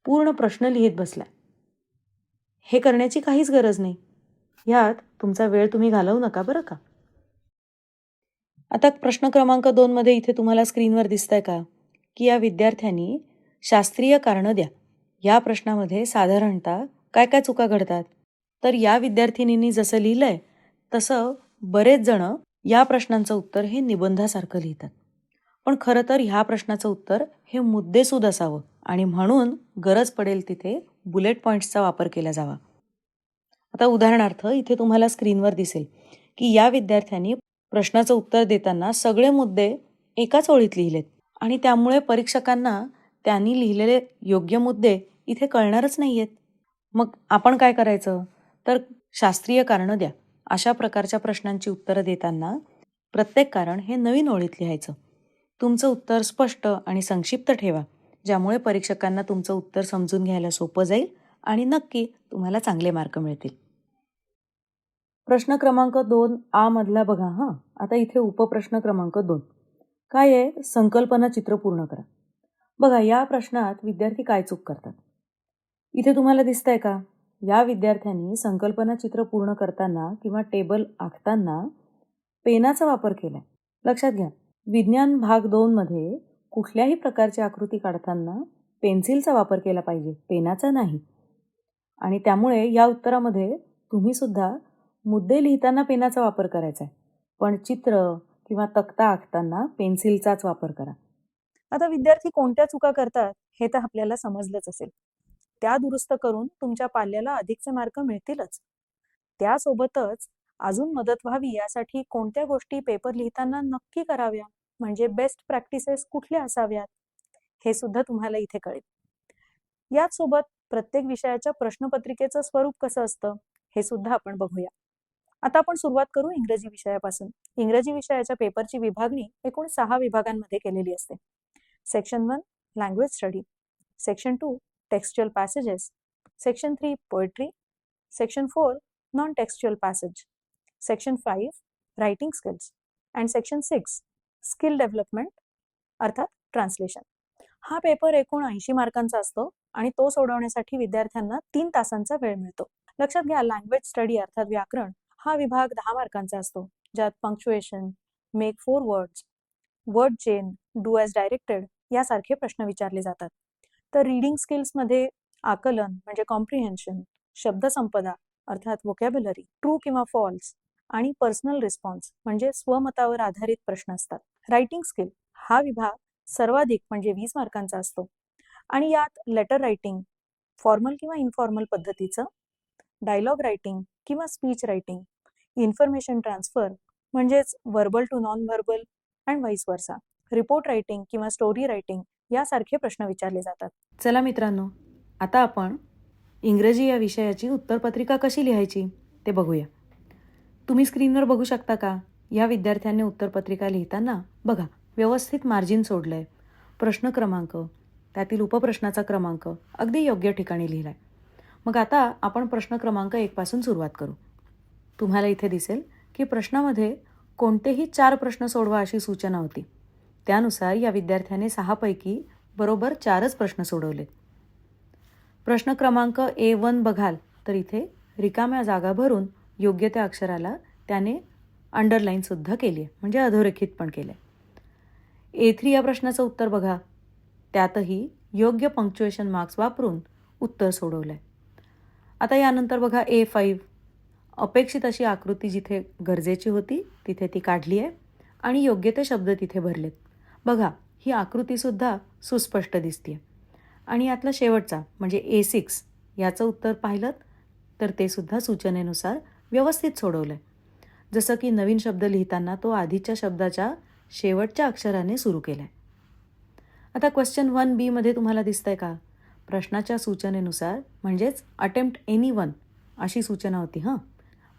पूर्ण प्रश्न लिहित बसलाय. हे करण्याची काहीच गरज नाही. यात तुमचा वेळ तुम्ही घालवू नका बरं का. आता प्रश्न क्रमांक 2 मध्ये इथे तुम्हाला स्क्रीनवर दिसतंय का, की या विद्यार्थ्यांनी शास्त्रीय कारणं द्या. या प्रश्नामध्ये साधारणतः काय काय चुका घडतात? तर या विद्यार्थिनींनी जसं लिहिलंय तसं बरेच जण या प्रश्नांचं उत्तर हे निबंधासारखं लिहितात. पण खरं तर ह्या प्रश्नाचं उत्तर हे मुद्देसूद असावं आणि म्हणून गरज पडेल तिथे बुलेट पॉईंट्सचा वापर केला जावा. आता उदाहरणार्थ इथे तुम्हाला स्क्रीनवर दिसेल की या विद्यार्थ्यांनी प्रश्नाचं उत्तर देताना सगळे मुद्दे एकाच ओळीत लिहिलेत आणि त्यामुळे परीक्षकांना त्यांनी लिहिलेले योग्य मुद्दे इथे कळणारच नाहीयेत. मग आपण काय करायचं? तर शास्त्रीय कारणं द्या. अशा प्रकारच्या प्रश्नांची उत्तरं देताना प्रत्येक कारण हे नवीन ओळीत लिहायचं. तुमचं उत्तर स्पष्ट आणि संक्षिप्त ठेवा, ज्यामुळे परीक्षकांना तुमचं उत्तर समजून घ्यायला सोपं जाईल आणि नक्की तुम्हाला चांगले मार्क मिळतील. प्रश्न क्रमांक 2 आ मधला बघा हं. आता इथे उपप्रश्न क्रमांक 2 काय आहे? संकल्पना चित्र पूर्ण करा. बघा, या प्रश्नात विद्यार्थी काय चूक करतात? इथे तुम्हाला दिसतंय का? या विद्यार्थ्यांनी संकल्पना चित्र पूर्ण करताना किंवा टेबल आखताना पेनाचा वापर केलाय. लक्षात घ्या, विज्ञान भाग 2 मध्ये कुठल्याही प्रकारची आकृती काढताना पेन्सिलचा वापर केला पाहिजे, पेनाचा नाही. आणि त्यामुळे या उत्तरामध्ये तुम्ही सुद्धा मुद्दे लिहिताना पेनाचा वापर करायचा आहे, पण चित्र किंवा तक्ता आखताना पेन्सिलचाच वापर करा. आता विद्यार्थी कोणत्या चुका करतात हे तर आपल्याला समजलंच असेल. त्या दुरुस्त करून तुमच्या पाल्याला अधिकचे मार्क मिळतीलच. त्यासोबतच अजून मदत व्हावी यासाठी कोणत्या गोष्टी पेपर लिहिताना नक्की कराव्या, म्हणजे बेस्ट प्रॅक्टिसेस कुठल्या असाव्यात, हे सुद्धा तुम्हाला इथे कळेल. याचसोबत प्रत्येक विषयाच्या प्रश्नपत्रिकेचं स्वरूप कसं असतं हे सुद्धा आपण बघूया. आता आपण सुरुवात करू इंग्रजी विषयापासून. इंग्रजी विषयाच्या पेपरची विभागणी एकूण 6 विभागांमध्ये केलेली असते. Section 1 language study, section 2 textual passages, section 3 poetry, section 4 non textual passage, section 5 writing skills and section 6 skill development अर्थात ट्रान्सलेशन. हा पेपर एकूण 80 मार्कांचा असतो आणि तो सोडवण्यासाठी विद्यार्थ्यांना 3 तासांचा वेळ मिळतो. लक्षात घ्या, लँग्वेज स्टडी अर्थात व्याकरण हा विभाग 10 मार्कांचा असतो, ज्यात punctuation, make 4 words, word chain, do as directed यासारखे प्रश्न विचारले जातात. तर रीडिंग स्किल्समध्ये आकलन म्हणजे कॉम्प्रिहेन्शन, शब्दसंपदा अर्थात व्होकॅब्युलरी, ट्रू किंवा फॉल्स आणि पर्सनल रिस्पॉन्स म्हणजे स्वमतावर आधारित प्रश्न असतात. रायटिंग स्किल हा विभाग सर्वाधिक म्हणजे 20 मार्कांचा असतो आणि यात लेटर रायटिंग, फॉर्मल किंवा इनफॉर्मल पद्धतीचं, डायलॉग रायटिंग किंवा स्पीच रायटिंग, इन्फॉर्मेशन ट्रान्सफर म्हणजेच verbal to non verbal and vice versa, report writing किंवा स्टोरी रायटिंग यासारखे प्रश्न विचारले जातात. चला मित्रांनो, आता आपण इंग्रजी या विषयाची उत्तरपत्रिका कशी लिहायची ते बघूया. तुम्ही स्क्रीनवर बघू शकता का? या विद्यार्थ्यांनी उत्तरपत्रिका लिहिताना बघा, व्यवस्थित मार्जिन सोडलंय. प्रश्न क्रमांक, त्यातील उपप्रश्नाचा क्रमांक अगदी योग्य ठिकाणी लिहिलाय. मग आता आपण प्रश्न क्रमांक 1 पासून सुरुवात करू. तुम्हाला इथे दिसेल की प्रश्नामध्ये कोणतेही 4 प्रश्न सोडवा अशी सूचना होती. त्यानुसार या विद्यार्थ्याने 6 पैकी बरोबर 4च प्रश्न सोडवलेत. प्रश्न क्रमांक A1 बघाल तर इथे रिकाम्या जागा भरून योग्य त्या अक्षराला त्याने अंडरलाईन सुद्धा केली आहे, म्हणजे अधोरेखित पण केलं आहे. A3 या प्रश्नाचं उत्तर बघा, त्यातही योग्य पंक्च्युएशन मार्क्स वापरून उत्तर सोडवलं आहे. आता यानंतर बघा A5, अपेक्षित अशी आकृती जिथे गरजेची होती तिथे ती काढली आहे आणि योग्य ते शब्द तिथे भरलेत. बघा, ही आकृतीसुद्धा सुस्पष्ट दिसते. आणि यातला शेवटचा म्हणजे A6 याचं उत्तर पाहिलं तर ते सुद्धा सूचनेनुसार व्यवस्थित सोडवलं आहे. जसं की नवीन शब्द लिहिताना तो आधीच्या शब्दाच्या शेवटच्या अक्षराने सुरू केला आहे. आता क्वेश्चन 1B मध्ये तुम्हाला दिसतंय का? प्रश्नाच्या सूचनेनुसार म्हणजेच अटेम्प्ट एनी वन अशी सूचना होती.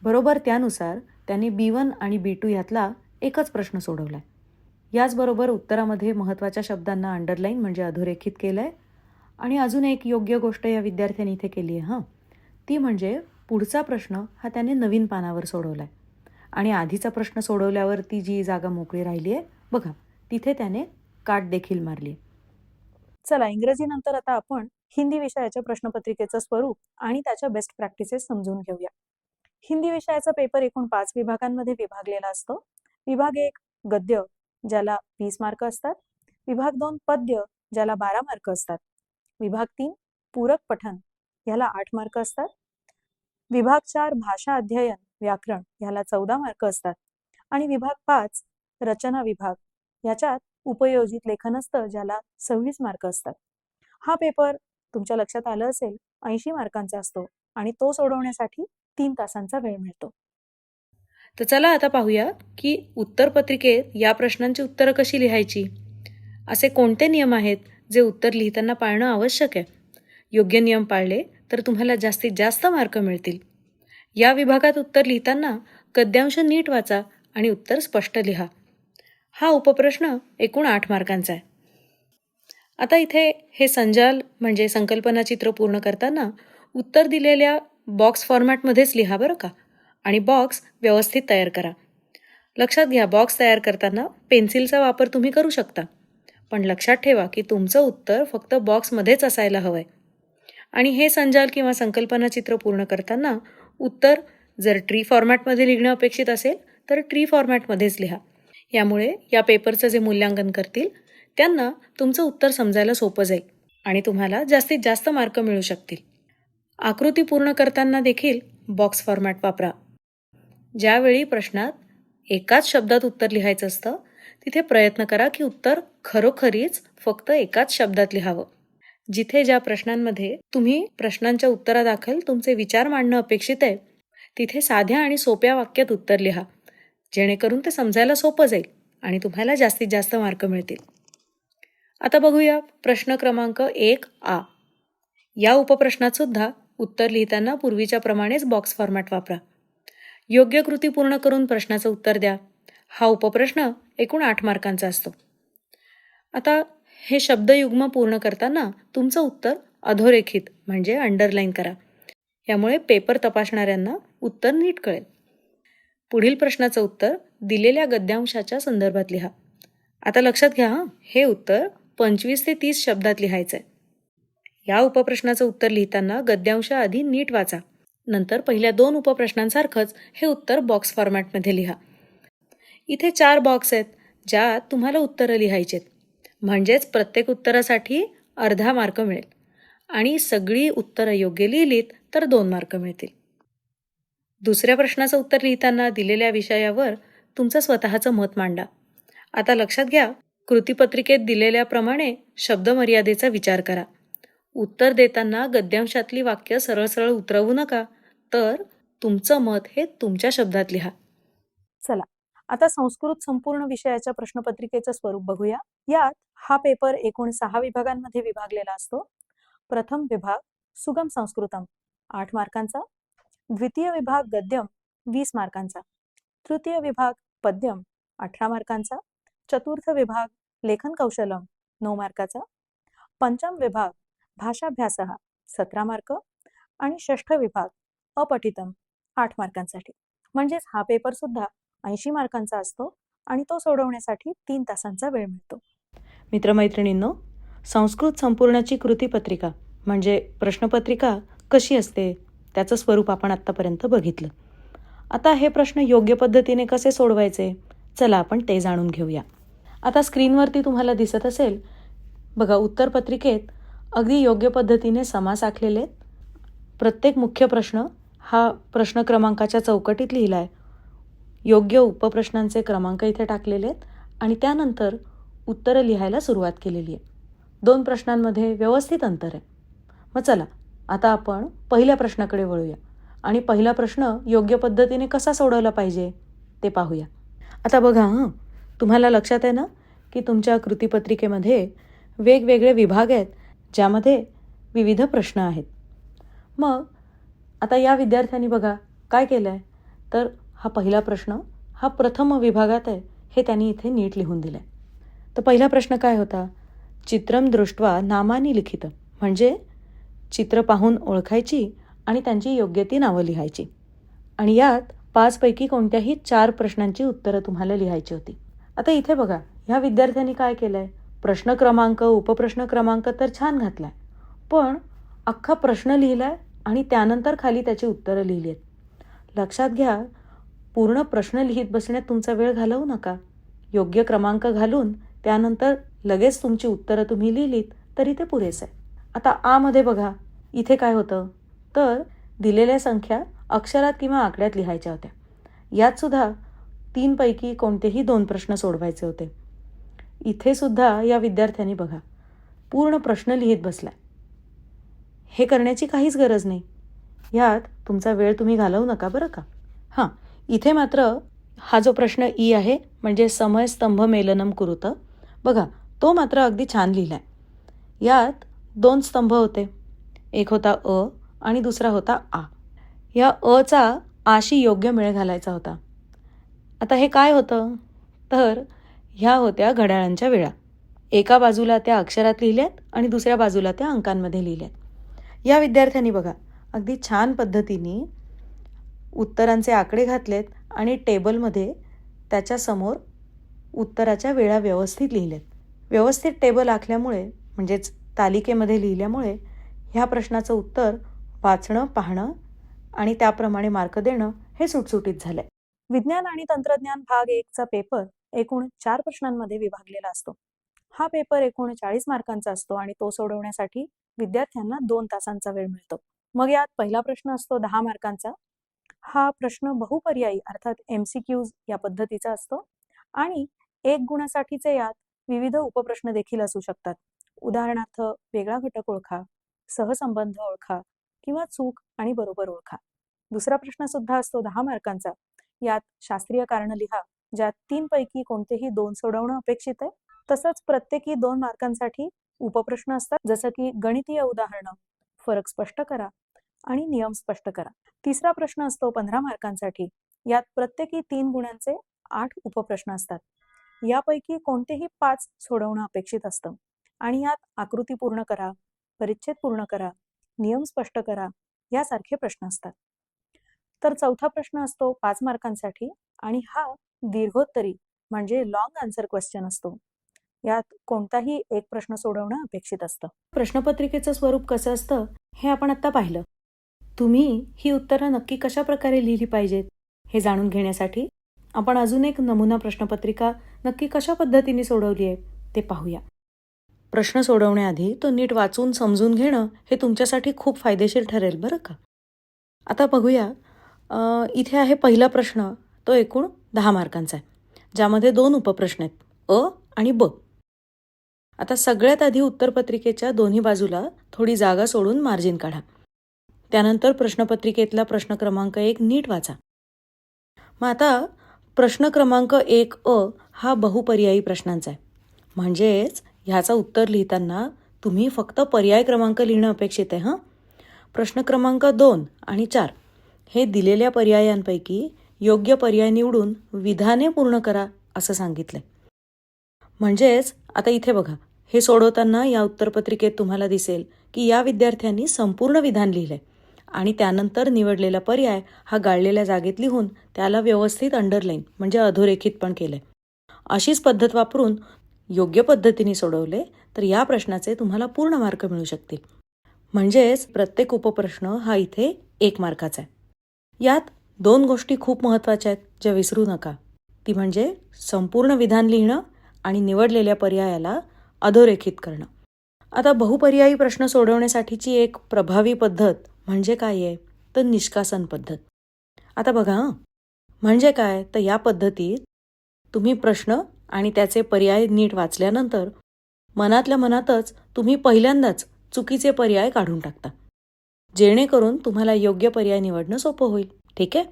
बरोबर त्यानुसार त्यांनी B1 आणि B2 यातला एकच प्रश्न सोडवला आहे. याचबरोबर उत्तरामध्ये महत्त्वाच्या शब्दांना अंडरलाईन म्हणजे अधोरेखित केलं आहे. आणि अजून एक योग्य गोष्ट या विद्यार्थ्यांनी इथे केली आहे. ती म्हणजे पुढचा प्रश्न हा त्याने नवीन पानावर सोडवला आहे. आणि आधीचा प्रश्न सोडवल्यावरती जी जागा मोकळी राहिली आहे बघा, तिथे त्याने काट देखील मारली. चला, इंग्रजीनंतर आता आपण हिंदी विषयाच्या प्रश्नपत्रिकेचं स्वरूप आणि त्याच्या बेस्ट प्रॅक्टिसेस समजून घेऊया. हिंदी विषयाचा पेपर एकूण 5 विभागांमध्ये विभागलेला असतो. विभाग 1 गद्य, ज्याला 20 मार्क असतात. विभाग 2 पद्य, ज्याला 12 मार्क असतात. विभाग 3 पूरक पठण, ह्याला 8 मार्क असतात. विभाग 4 भाषा अध्ययन व्याकरण, ह्याला 14 मार्क असतात. आणि विभाग 5 रचना विभाग, याच्यात उपयोजित लेखन असतं, ज्याला 26 मार्क असतात. हा पेपर तुमच्या लक्षात आलं असेल 80 मार्कांचा असतो आणि तो सोडवण्यासाठी 3 तासांचा वेळ मिळतो. तर चला आता पाहूया की उत्तरपत्रिकेत या प्रश्नांची उत्तरं कशी लिहायची. असे कोणते नियम आहेत जे उत्तर लिहिताना पाळणं आवश्यक आहे. योग्य नियम पाळले तर तुम्हाला जास्तीत जास्त मार्क मिळतील. या विभागात उत्तर लिहिताना गद्यांश नीट वाचा आणि उत्तर स्पष्ट लिहा. हा उपप्रश्न एकूण 8 मार्कांचा आहे. आता इथे हे संजाल म्हणजे संकल्पना चित्र पूर्ण करताना उत्तर दिलेल्या बॉक्स फॉर्मॅटमध्येच लिहा बरं का. आणि बॉक्स व्यवस्थित तयार करा. लक्षात घ्या, बॉक्स तयार करताना पेन्सिलचा वापर तुम्ही करू शकता, पण लक्षात ठेवा की तुमचं उत्तर फक्त बॉक्समध्येच असायला हवंय. आणि हे संजाल किंवा संकल्पना चित्र पूर्ण करताना उत्तर जर ट्री फॉर्मॅटमध्ये लिहिणं अपेक्षित असेल तर ट्री फॉर्मॅटमध्येच लिहा. यामुळे या पेपरचं जे मूल्यांकन करतील त्यांना तुमचं उत्तर समजायला सोपं जाईल आणि तुम्हाला जास्तीत जास्त मार्क मिळू शकतील. आकृती पूर्ण करताना देखील बॉक्स फॉर्मॅट वापरा. ज्यावेळी प्रश्नात एकाच शब्दात उत्तर लिहायचं असतं तिथे प्रयत्न करा की उत्तर खरोखरीच फक्त एकाच शब्दात लिहावं. जिथे ज्या प्रश्नांमध्ये तुम्ही प्रश्नांच्या उत्तरादाखल तुमचे विचार मांडणं अपेक्षित आहे तिथे साध्या आणि सोप्या वाक्यात उत्तर लिहा, जेणेकरून ते समजायला सोपं जाईल आणि तुम्हाला जास्तीत जास्त मार्क मिळतील. आता बघूया प्रश्न क्रमांक 1A. या उपप्रश्नात सुद्धा उत्तर लिहिताना पूर्वीच्या प्रमाणेच बॉक्स फॉर्मॅट वापरा. योग्य कृती पूर्ण करून प्रश्नाचं उत्तर द्या. हा उपप्रश्न एकूण 8 मार्कांचा असतो. आता हे शब्दयुग्म पूर्ण करताना तुमचं उत्तर अधोरेखित म्हणजे अंडरलाईन करा. यामुळे पेपर तपासणाऱ्यांना उत्तर नीट कळेल. पुढील प्रश्नाचं उत्तर दिलेल्या गद्यांशाच्या संदर्भात लिहा. आता लक्षात घ्या, हे उत्तर 25 ते 30 शब्दात लिहायचं आहे. या उपप्रश्नाचं उत्तर लिहिताना गद्यांश आधी नीट वाचा. नंतर पहिल्या 2 उपप्रश्नांसारखंच हे उत्तर बॉक्स फॉर्मॅटमध्ये लिहा. इथे 4 बॉक्स आहेत ज्यात तुम्हाला उत्तरं लिहायची आहेत. म्हणजेच प्रत्येक उत्तरासाठी अर्धा मार्क मिळेल आणि सगळी उत्तरं योग्य लिहिलीत तर 2 मार्क मिळतील. दुसऱ्या प्रश्नाचं उत्तर लिहिताना दिलेल्या विषयावर तुमचं स्वतःचं मत मांडा. आता लक्षात घ्या, कृतीपत्रिकेत दिलेल्याप्रमाणे शब्दमर्यादेचा विचार करा. उत्तर देताना गद्यांशातली वाक्य सरळ सरळ उतरवू नका, तर तुमचं मत हे तुमच्या शब्दात लिहा. चला, आता संस्कृत संपूर्ण विषयाच्या प्रश्नपत्रिकेचं स्वरूप बघूया. यात हा पेपर एकूण 6 विभागांमध्ये विभागलेला असतो. प्रथम विभाग सुगम संस्कृतम 8 मार्कांचा. द्वितीय विभाग गद्यम 20 मार्कांचा. तृतीय विभाग पद्यम 18 मार्कांचा. चतुर्थ विभाग लेखन कौशलम 9 मार्काचा. पंचम विभाग भाषाभ्यासः 17 मार्क. आणि षष्ठ विभाग अपठितम 8 मार्कांसाठी. म्हणजेच हा पेपर सुद्धा 80 मार्कांचा असतो आणि तो सोडवण्यासाठी 3 तासांचा वेळ मिळतो. मित्रमैत्रिणींनो, संस्कृत संपूर्णाची कृतीपत्रिका म्हणजे प्रश्नपत्रिका कशी असते त्याचं स्वरूप आपण आत्तापर्यंत बघितलं. आता हे प्रश्न योग्य पद्धतीने कसे सोडवायचे, चला आपण ते जाणून घेऊया. आता स्क्रीनवरती तुम्हाला दिसत असेल बघा, उत्तरपत्रिकेत अगदी योग्य पद्धतीने समास आखलेले आहेत. प्रत्येक मुख्य प्रश्न हा प्रश्न क्रमांकाच्या चौकटीत लिहिला आहे. योग्य उपप्रश्नांचे क्रमांक इथे टाकलेले आहेत आणि त्यानंतर उत्तरं लिहायला सुरुवात केलेली आहे. 2 प्रश्नांमध्ये व्यवस्थित अंतर आहे. मग चला आता आपण पहिल्या प्रश्नाकडे वळूया आणि पहिला प्रश्न योग्य पद्धतीने कसा सोडवला पाहिजे ते पाहूया. आता बघा तुम्हाला लक्षात आहे ना की तुमच्या कृतीपत्रिकेमध्ये वेगवेगळे विभाग आहेत ज्यामध्ये विविध प्रश्न आहेत. मग आता या विद्यार्थ्यांनी बघा काय केलं आहे, तर हा पहिला प्रश्न हा प्रथम विभागात आहे हे त्यांनी इथे नीट लिहून दिलं आहे. तर पहिला प्रश्न काय होता, चित्रम दृष्ट्वा नामानी लिखित, म्हणजे चित्र पाहून ओळखायची आणि त्यांची योग्य ती नावं लिहायची. आणि यात 5 पैकी कोणत्याही 4 प्रश्नांची उत्तरं तुम्हाला लिहायची होती. आता इथे बघा ह्या विद्यार्थ्यांनी काय केलं आहे, प्रश्न क्रमांक उपप्रश्न क्रमांक तर छान घातला आहे, पण अख्खा प्रश्न लिहिला आहे आणि त्यानंतर खाली त्याची उत्तरं लिहिली आहेत. लक्षात घ्या, पूर्ण प्रश्न लिहित बसण्यात तुमचा वेळ घालवू नका. योग्य क्रमांक घालून त्यानंतर लगेच तुमची उत्तरं तुम्ही लिहिलीत तरी ते पुरेसं आहे. आता आमध्ये बघा इथे काय होतं, तर दिलेल्या संख्या अक्षरात किंवा आकड्यात लिहायच्या होत्या. यात सुद्धा 3 पैकी कोणतेही 2 प्रश्न सोडवायचे होते. इथे सुद्धा या विद्यार्थ्यांनी बघा पूर्ण प्रश्न लिहित बसलाय. हे करण्याची काहीच गरज नाही. यात तुमचा वेळ तुम्ही घालवू नका बरं का. हां, इथे मात्र हा जो प्रश्न ई आहे म्हणजे समय स्तंभ मेलनम कुरुत, बघा तो मात्र अगदी छान लिहिलाय. यात 2 स्तंभ होते, एक होता अ आणि दुसरा होता आ. या अचा आशी योग्य मेळ घालायचा होता. आता हे काय होतं, तर ह्या होत्या घड्याळांच्या वेळा. एका बाजूला त्या अक्षरात लिहिल्यात आणि दुसऱ्या बाजूला त्या अंकांमध्ये लिहिल्यात. या विद्यार्थ्यांनी बघा अगदी छान पद्धतीने उत्तरांचे आकडे घातलेत आणि टेबलमध्ये त्याच्यासमोर उत्तराच्या वेळा व्यवस्थित लिहिल्यात. व्यवस्थित टेबल आखल्यामुळे म्हणजेच तालिकेमध्ये लिहिल्यामुळे ह्या प्रश्नाचं उत्तर वाचणं, पाहणं आणि त्याप्रमाणे मार्क देणं हे सुटसुटीत झालंय. विज्ञान आणि तंत्रज्ञान भाग 1चा पेपर एकूण 4 प्रश्नांमध्ये विभागलेला असतो. हा पेपर एकूण 40 मार्कांचा असतो आणि तो सोडवण्यासाठी विद्यार्थ्यांना 2 तासांचा वेळ मिळतो. मग यात पहिला प्रश्न असतो 10 मार्कांचा. हा प्रश्न बहुपर्यायी अर्थात MCQs या पद्धतीचा असतो आणि 1 गुणासाठीचे यात विविध उपप्रश्न देखील असू शकतात. उदाहरणार्थ वेगळा घटक ओळखा, सहसंबंध ओळखा किंवा चूक आणि बरोबर ओळखा. दुसरा प्रश्न सुद्धा असतो 10 मार्कांचा. यात शास्त्रीय कारण लिहा, ज्यात 3 पैकी कोणतेही 2 सोडवणं अपेक्षित आहे. तसंच प्रत्येकी 2 मार्कांसाठी उपप्रश्न असतात, जसं की गणितीय उदाहरणं, फरक स्पष्ट करा आणि नियम स्पष्ट करा. तिसरा प्रश्न असतो 15 मार्कांसाठी. यात प्रत्येकी 3 गुणांचे 8 उपप्रश्न असतात. यापैकी कोणतेही 5 सोडवणं अपेक्षित असतं आणि यात आकृती पूर्ण करा, परिच्छेद पूर्ण करा, नियम स्पष्ट करा यासारखे प्रश्न असतात. तर चौथा प्रश्न असतो 5 मार्कांसाठी आणि हा दीर्घोत्तरी म्हणजे लॉंग आन्सर क्वेश्चन असतो. यात कोणताही एक प्रश्न सोडवणं अपेक्षित असतं. प्रश्नपत्रिकेचं स्वरूप कसं असतं हे आपण आता पाहिलं. तुम्ही ही उत्तरं नक्की कशा प्रकारे लिहिली पाहिजेत हे जाणून घेण्यासाठी आपण अजून एक नमुना प्रश्नपत्रिका नक्की कशा पद्धतीने सोडवली आहे ते पाहूया. प्रश्न सोडवण्याआधी तो नीट वाचून समजून घेणं हे तुमच्यासाठी खूप फायदेशीर ठरेल बरं का. आता बघूया, इथे आहे पहिला प्रश्न, तो एकूण 10 मार्कांचा आहे, ज्यामध्ये 2 उपप्रश्न आहेत, अ आणि ब. आता सगळ्यात आधी उत्तरपत्रिकेच्या दोन्ही बाजूला थोडी जागा सोडून मार्जिन काढा. त्यानंतर प्रश्नपत्रिकेतला प्रश्न क्रमांक 1 नीट वाचा. मग आता प्रश्न क्रमांक 1 हा बहुपर्यायी प्रश्नांचा आहे, म्हणजेच ह्याचं उत्तर लिहिताना तुम्ही फक्त पर्याय क्रमांक लिहिणं अपेक्षित आहे. प्रश्न क्रमांक 2 आणि 4 हे दिलेल्या पर्यायांपैकी योग्य पर्याय निवडून विधाने पूर्ण करा असं सांगितलंय. म्हणजेच आता इथे बघा, हे सोडवताना या उत्तरपत्रिकेत तुम्हाला दिसेल की या विद्यार्थ्यांनी संपूर्ण विधान लिहिलंय आणि त्यानंतर निवडलेला पर्याय हा गाळलेल्या जागेत लिहून त्याला व्यवस्थित अंडरलाईन म्हणजे अधोरेखित पण केलंय. अशीच पद्धत वापरून योग्य पद्धतीने सोडवले तर या प्रश्नाचे तुम्हाला पूर्ण मार्क मिळू शकतील. म्हणजेच प्रत्येक उपप्रश्न हा इथे 1 मार्काचा आहे. यात 2 गोष्टी खूप महत्त्वाच्या आहेत ज्या विसरू नका. ती म्हणजे संपूर्ण विधान लिहिणं आणि निवडलेल्या पर्यायाला अधोरेखित करणं. आता बहुपर्यायी प्रश्न सोडवण्यासाठीची एक प्रभावी पद्धत म्हणजे काय आहे तर निष्कासन पद्धत. आता बघा म्हणजे काय तर या पद्धतीत तुम्ही प्रश्न आणि त्याचे पर्याय नीट वाचल्यानंतर मनातल्या मनातच तुम्ही पहिल्यांदाच चुकीचे पर्याय काढून टाकता, जेणेकरून तुम्हाला योग्य पर्याय निवडणं सोपं होईल. ठीक आहे.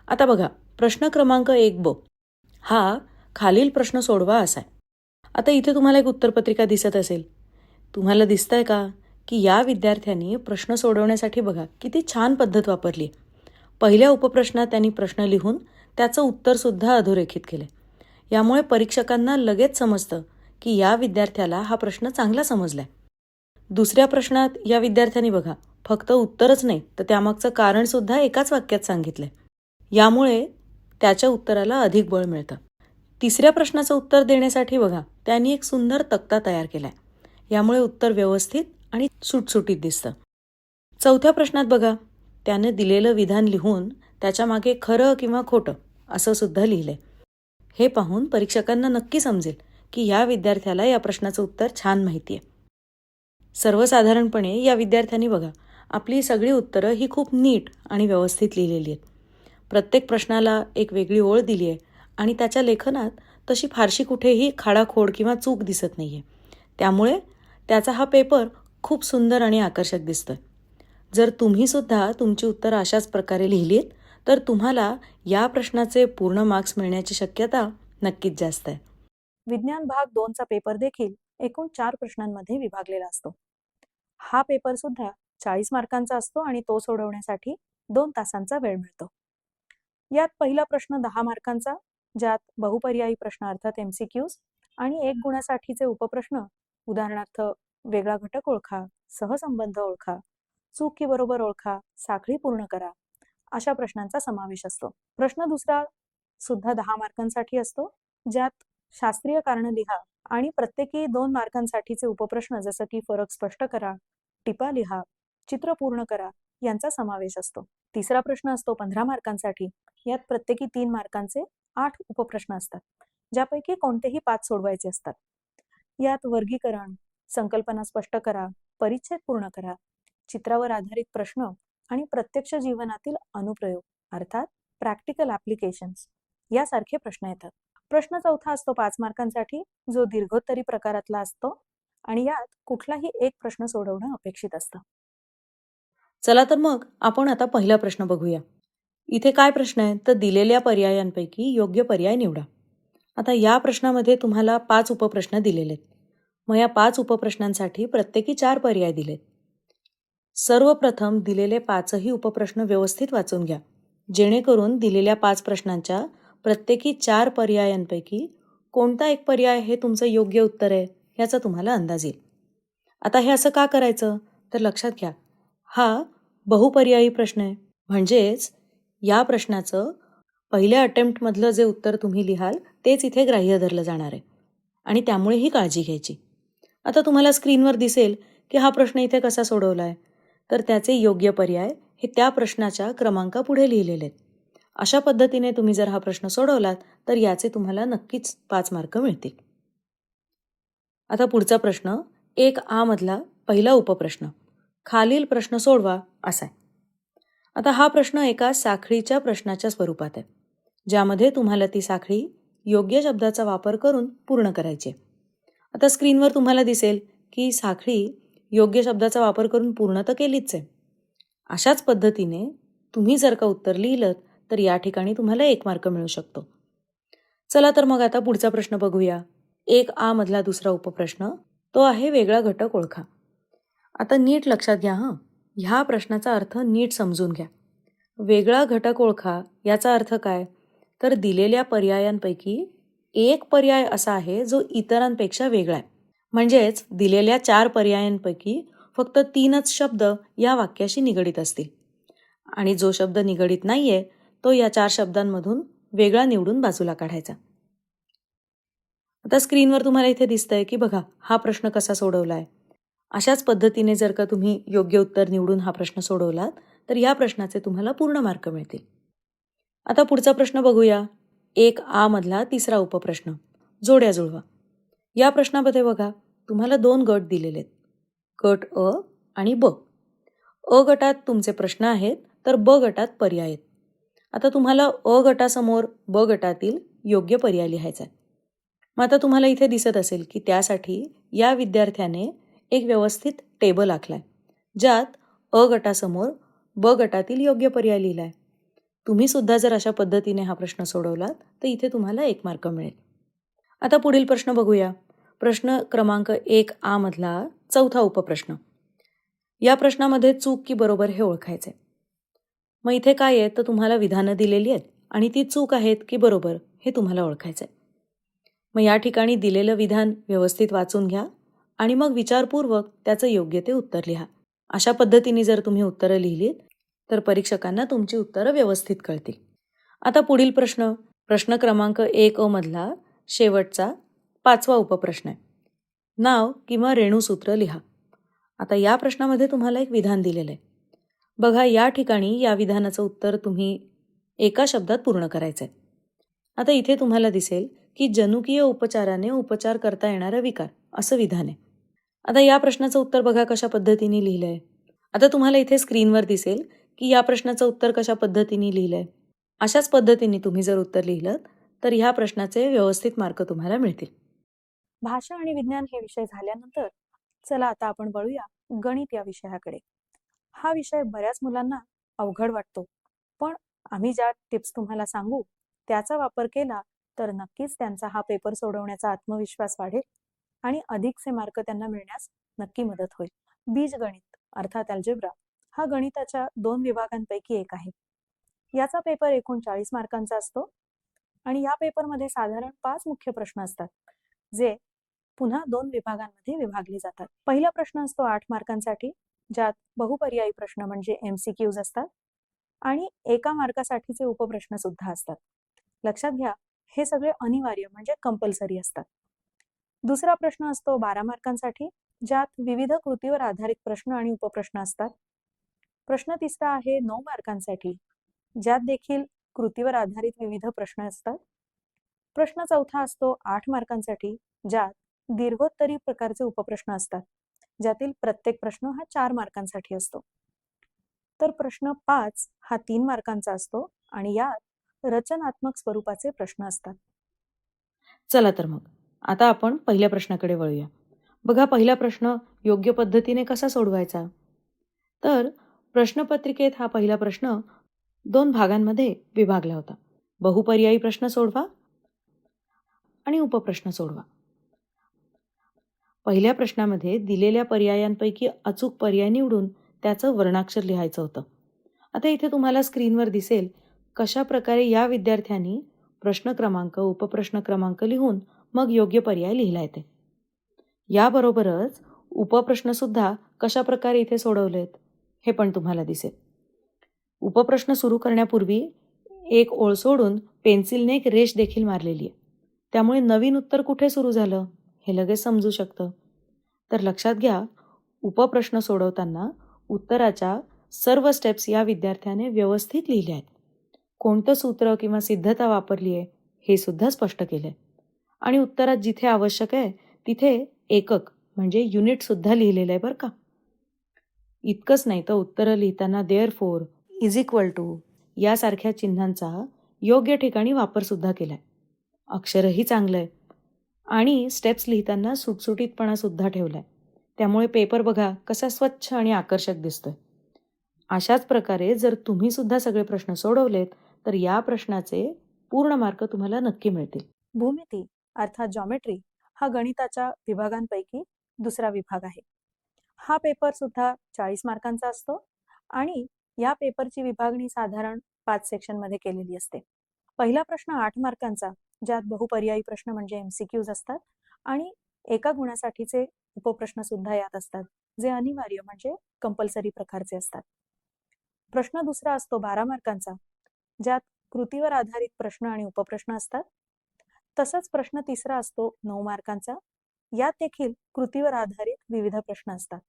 आता बघा प्रश्न क्रमांक 1 हा खालील प्रश्न सोडवा असा आहे. आता इथे तुम्हाला एक उत्तरपत्रिका दिसत असेल. तुम्हाला दिसतंय का की या विद्यार्थ्यांनी प्रश्न सोडवण्यासाठी बघा किती छान पद्धत वापरली. पहिल्या उपप्रश्नात त्यांनी प्रश्न लिहून त्याचं उत्तरसुद्धा अधोरेखित केलं. यामुळे परीक्षकांना लगेच समजतं की या विद्यार्थ्याला हा प्रश्न चांगला समजलाय. दुसऱ्या प्रश्नात या विद्यार्थ्यांनी बघा फक्त उत्तरच नाही तर त्यामागचं कारणसुद्धा एकाच वाक्यात सांगितलंय. यामुळे त्याच्या उत्तराला अधिक बळ मिळतं. तिसऱ्या प्रश्नाचं उत्तर देण्यासाठी बघा त्यांनी एक सुंदर तक्ता तयार केलाय. यामुळे उत्तर व्यवस्थित आणि सुटसुटीत दिसतं. चौथ्या प्रश्नात बघा त्याने दिलेलं विधान लिहून त्याच्या मागे खरं किंवा खोटं असं सुद्धा लिहिलंय. हे पाहून परीक्षकांना नक्की समजेल की या विद्यार्थ्याला या प्रश्नाचं उत्तर छान माहिती आहे. सर्वसाधारणपणे या विद्यार्थ्यांनी बघा आपली सगळी उत्तरं ही खूप नीट आणि व्यवस्थित लिहिलेली आहेत. प्रत्येक प्रश्नाला एक वेगळी ओळ दिली आहे आणि त्याच्या लेखनात तशी फारशी कुठेही खाडाखोड किंवा चूक दिसत नाही आहे. त्यामुळे त्याचा हा पेपर खूप सुंदर आणि आकर्षक दिसतोय. जर तुम्हीसुद्धा तुमची उत्तरं अशाच प्रकारे लिहिलीत तर तुम्हाला या प्रश्नाचे पूर्ण मार्क्स मिळण्याची शक्यता नक्कीच जास्त आहे. विज्ञान भाग 2चा पेपर देखील एकूण 4 प्रश्नांमध्ये विभागलेला असतो. हा पेपर सुद्धा 40 मार्कांचा असतो आणि तो सोडवण्यासाठी 2 तासांचा वेळ मिळतो. यात पहिला प्रश्न 10 मार्कांचा, ज्यात बहुपर्यायी प्रश्न अर्थात MCQs आणि 1 गुणासाठीचे उपप्रश्न, उदाहरणार्थ वेगळा घटक ओळखा, सहसंबंध ओळखा, चूक की बरोबर ओळखा, साखळी पूर्ण करा, अशा प्रश्नांचा समावेश असतो. प्रश्न दुसरा सुद्धा 10 मार्कांसाठी असतो, ज्यात शास्त्रीय कारण लिहा आणि प्रत्येकी 2 मार्कांसाठीचे उपप्रश्न जसं की फरक स्पष्ट करा, टिपा लिहा, चित्र पूर्ण करा यांचा समावेश असतो. तिसरा प्रश्न असतो 15 मार्कांसाठी. यात प्रत्येकी 3 मार्कांचे 8 उपप्रश्न असतात, ज्यापैकी कोणतेही 5 सोडवायचे असतात. यात वर्गीकरण, संकल्पना स्पष्ट करा, परिच्छेद पूर्ण करा, चित्रावर आधारित प्रश्न आणि प्रत्यक्ष जीवनातील अनुप्रयोग अर्थात प्रॅक्टिकल ॲप्लिकेशन्स यासारखे प्रश्न येतात. प्रश्न चौथा असतो 5 मार्कांसाठी, जो दीर्घोत्तरी प्रकारातला असतो आणि यात कुठलाही एक प्रश्न सोडवणं अपेक्षित असतं. चला तर मग आपण आता पहिला प्रश्न बघूया. इथे काय प्रश्न आहे तर दिलेल्या पर्यायांपैकी योग्य पर्याय निवडा. आता या प्रश्नामध्ये तुम्हाला 5 उपप्रश्न दिलेले आहेत. मग या 5 उपप्रश्नांसाठी प्रत्येकी 4 पर्याय दिलेत. सर्वप्रथम दिलेले 5ही उपप्रश्न व्यवस्थित वाचून घ्या, जेणेकरून दिलेल्या 5 प्रश्नांच्या प्रत्येकी 4 पर्यायांपैकी कोणता एक पर्याय हे तुमचं योग्य उत्तर आहे याचा तुम्हाला अंदाज येईल. आता हे असं का करायचं तर लक्षात घ्या हा बहुपर्यायी प्रश्न आहे, म्हणजेच या प्रश्नाचं पहिल्या अटेम्प्टमधलं जे उत्तर तुम्ही लिहाल तेच इथे ग्राह्य धरलं जाणार आहे आणि त्यामुळे ही काळजी घ्यायची. आता तुम्हाला स्क्रीनवर दिसेल की हा प्रश्न इथे कसा सोडवला आहे तर त्याचे योग्य पर्याय हे त्या प्रश्नाच्या क्रमांकापुढे लिहिलेले आहेत. अशा पद्धतीने तुम्ही जर हा प्रश्न सोडवलात तर याचे तुम्हाला नक्कीच 5 मार्क मिळतील. आता पुढचा प्रश्न 1A मधला पहिला उपप्रश्न, खालील प्रश्न सोडवा असा आहे. आता हा प्रश्न एका साखळीच्या प्रश्नाच्या स्वरूपात आहे, ज्यामध्ये तुम्हाला ती साखळी योग्य शब्दाचा वापर करून पूर्ण करायची आहे. आता स्क्रीनवर तुम्हाला दिसेल की साखळी योग्य शब्दाचा वापर करून पूर्ण तर केलीच आहे. अशाच पद्धतीने तुम्ही जर का उत्तर लिहिलं तर या ठिकाणी तुम्हाला 1 मार्क मिळू शकतो. चला तर मग आता पुढचा प्रश्न बघूया. 1A मधला दुसरा उपप्रश्न तो आहे वेगळा घटक ओळखा. आता नीट लक्षात घ्या ह्या प्रश्नाचा अर्थ नीट समजून घ्या. वेगळा घटक ओळखा याचा अर्थ काय तर दिलेल्या पर्यायांपैकी एक पर्याय असा आहे जो इतरांपेक्षा वेगळा आहे. म्हणजेच दिलेल्या 4 पर्यायांपैकी फक्त 3च शब्द या वाक्याशी निगडीत असतील आणि जो शब्द निगडीत नाहीये तो या 4 शब्दांमधून वेगळा निवडून बाजूला काढायचा. आता स्क्रीनवर तुम्हाला इथे दिसतंय की बघा हा प्रश्न कसा सोडवलाय. अशाच पद्धतीने जर का तुम्ही योग्य उत्तर निवडून हा प्रश्न सोडवलात तर या प्रश्नाचे तुम्हाला पूर्ण मार्क मिळतील. आता पुढचा प्रश्न बघूया. 1A मधला तिसरा उपप्रश्न, जोड्या जुळवा. या प्रश्नामध्ये बघा तुम्हाला 2 गट दिलेले आहेत, गट अ आणि ब. अ गटात तुमचे प्रश्न आहेत तर ब गटात पर्याय आहेत. आता तुम्हाला अ गटासमोर ब गटातील योग्य पर्याय लिहायचा आहे. मग आता तुम्हाला इथे दिसत असेल की त्यासाठी या विद्यार्थ्याने एक व्यवस्थित टेबल आखलाय, ज्यात अ गटासमोर ब गटातील योग्य पर्याय लिहिलाय. तुम्ही सुद्धा जर अशा पद्धतीने हा प्रश्न सोडवलात तर इथे तुम्हाला 1 मार्क मिळेल. आता पुढील प्रश्न बघूया. प्रश्न क्रमांक 1A मधला चौथा उपप्रश्न. या प्रश्नामध्ये चूक की बरोबर हे ओळखायचे. मग इथे काय आहे तर तुम्हाला विधानं दिलेली आहेत आणि ती चूक आहेत की बरोबर हे तुम्हाला ओळखायचं आहे. मग या ठिकाणी दिलेलं विधान व्यवस्थित वाचून घ्या आणि मग विचारपूर्वक त्याचं योग्य ते उत्तर लिहा. अशा पद्धतीने जर तुम्ही उत्तरं लिहिलीत तर परीक्षकांना तुमची उत्तरं व्यवस्थित कळतील. आता पुढील प्रश्न, प्रश्न क्रमांक 1A मधला शेवटचा 5वा उपप्रश्न आहे. नाव किंवा रेणूसूत्र लिहा. आता या प्रश्नामध्ये तुम्हाला एक विधान दिलेलं आहे. बघा, या ठिकाणी या विधानाचं उत्तर तुम्ही एका शब्दात पूर्ण करायचं आहे. आता इथे तुम्हाला दिसेल की जनुकीय उपचाराने उपचार करता येणारा विकार असं विधान आहे. आता या प्रश्नाचं उत्तर बघा कशा पद्धतीने लिहिलंय. आता तुम्हाला इथे स्क्रीनवर दिसेल की या प्रश्नाचं उत्तर कशा पद्धतीने लिहिलंय. अशाच पद्धतीने तुम्ही जर उत्तर लिहिलं तर ह्या प्रश्नाचे व्यवस्थित मार्क तुम्हाला मिळतील. भाषा आणि विज्ञान हे विषय झाल्यानंतर चला आता आपण वळूया गणित या विषयाकडे. हा विषय बऱ्याच मुलांना अवघड वाटतो, पण आम्ही ज्या टिप्स तुम्हाला सांगू त्याचा वापर केला तर नक्कीच त्यांचा हा पेपर सोडवण्याचा आत्मविश्वास वाढेल आणि अधिकचे मार्क त्यांना मिळण्यास नक्की मदत होईल. बीजगणित अर्थात अल्जेब्रा हा गणिताच्या 2 विभागांपैकी एक आहे. याचा पेपर एकूण 40 मार्कांचा असतो आणि या पेपरमध्ये साधारण 5 मुख्य प्रश्न असतात, जे पुन्हा 2 विभागांमध्ये विभागले जातात. पहिला प्रश्न असतो 8 मार्कांसाठी, ज्यात बहुपर्यायी प्रश्न म्हणजे MCQs असतात आणि 1 मार्कासाठीचे उपप्रश्न सुद्धा असतात. लक्षात घ्या, हे सगळे अनिवार्य म्हणजे कंपल्सरी असतात. दुसरा प्रश्न असतो 12 मार्कांसाठी, ज्यात विविध कृतीवर आधारित प्रश्न आणि उपप्रश्न असतात. प्रश्न तिसरा आहे 9 मार्कांसाठी, ज्यात देखील कृतीवर आधारित विविध प्रश्न असतात. प्रश्न चौथा असतो 8 मार्कांसाठी, ज्यात दीर्घोत्तरी प्रकारचे उपप्रश्न असतात, ज्यातील प्रत्येक प्रश्न हा 4 मार्कांसाठी असतो. तर प्रश्न 5 हा 3 मार्कांचा असतो आणि यात रचनात्मक स्वरूपाचे प्रश्न असतात. चला तर मग आता आपण पहिल्या प्रश्नाकडे वळूया. बघा, पहिला प्रश्न योग्य पद्धतीने कसा सोडवायचा. तर प्रश्नपत्रिकेत हा पहिला प्रश्न 2 भागांमध्ये विभागला होता. बहुपर्यायी प्रश्न सोडवा आणि उपप्रश्न सोडवा. पहिल्या प्रश्नामध्ये दिलेल्या पर्यायांपैकी अचूक पर्याय निवडून त्याचं वर्णाक्षर लिहायचं होतं. आता इथे तुम्हाला स्क्रीनवर दिसेल कशा प्रकारे या विद्यार्थ्यांनी प्रश्न क्रमांक, उपप्रश्न क्रमांक लिहून मग योग्य पर्याय लिहिला आहे. याबरोबरच उपप्रश्नसुद्धा कशा प्रकारे इथे सोडवलेत हे पण तुम्हाला दिसेल. उपप्रश्न सुरू करण्यापूर्वी एक ओळ सोडून पेन्सिलने एक रेष देखील मारलेली आहे. त्यामुळे नवीन उत्तर कुठे सुरू झालं हे लगेच समजू शकतं. तर लक्षात घ्या, उपप्रश्न सोडवताना उत्तराच्या सर्व स्टेप्स या विद्यार्थ्याने व्यवस्थित लिहिल्या आहेत. कोणतं सूत्र किंवा सिद्धता वापरली आहे हे सुद्धा स्पष्ट केलंय आणि उत्तरात जिथे आवश्यक आहे तिथे एकक म्हणजे युनिट सुद्धा लिहिलेलं आहे बरं का. इतकंच नाही तर उत्तरं लिहिताना देअरफोर, इज इक्वल टू यासारख्या चिन्हांचा योग्य ठिकाणी वापर सुद्धा केलाय. अक्षरही चांगलं आहे आणि स्टेप्स लिहिताना सुटसुटीतपणा सुद्धा ठेवलाय. त्यामुळे पेपर बघा कसा स्वच्छ आणि आकर्षक दिसतोय. अशाच प्रकारे जर तुम्ही सुद्धा सगळे प्रश्न सोडवलेत तर या प्रश्नाचे पूर्ण मार्क तुम्हाला नक्की मिळतील. भूमिती अर्थात जॉमेट्री हा गणिताच्या विभागांपैकी दुसरा विभाग आहे. हा पेपर सुद्धा 40 मार्कांचा असतो आणि या पेपरची विभागणी साधारण 5 सेक्शनमध्ये केलेली असते. पहिला प्रश्न 8 मार्कांचा, ज्यात बहुपर्यायी प्रश्न म्हणजे MCQs असतात आणि 1 गुणासाठीचे उपप्रश्न सुद्धा यात असतात, जे अनिवार्य म्हणजे कंपल्सरी प्रकारचे असतात. प्रश्न दुसरा असतो 12 मार्कांचा, ज्यात कृतीवर आधारित प्रश्न आणि उपप्रश्न असतात. तसंच प्रश्न तिसरा असतो 9 मार्कांचा, यात देखील कृतीवर आधारित विविध प्रश्न असतात.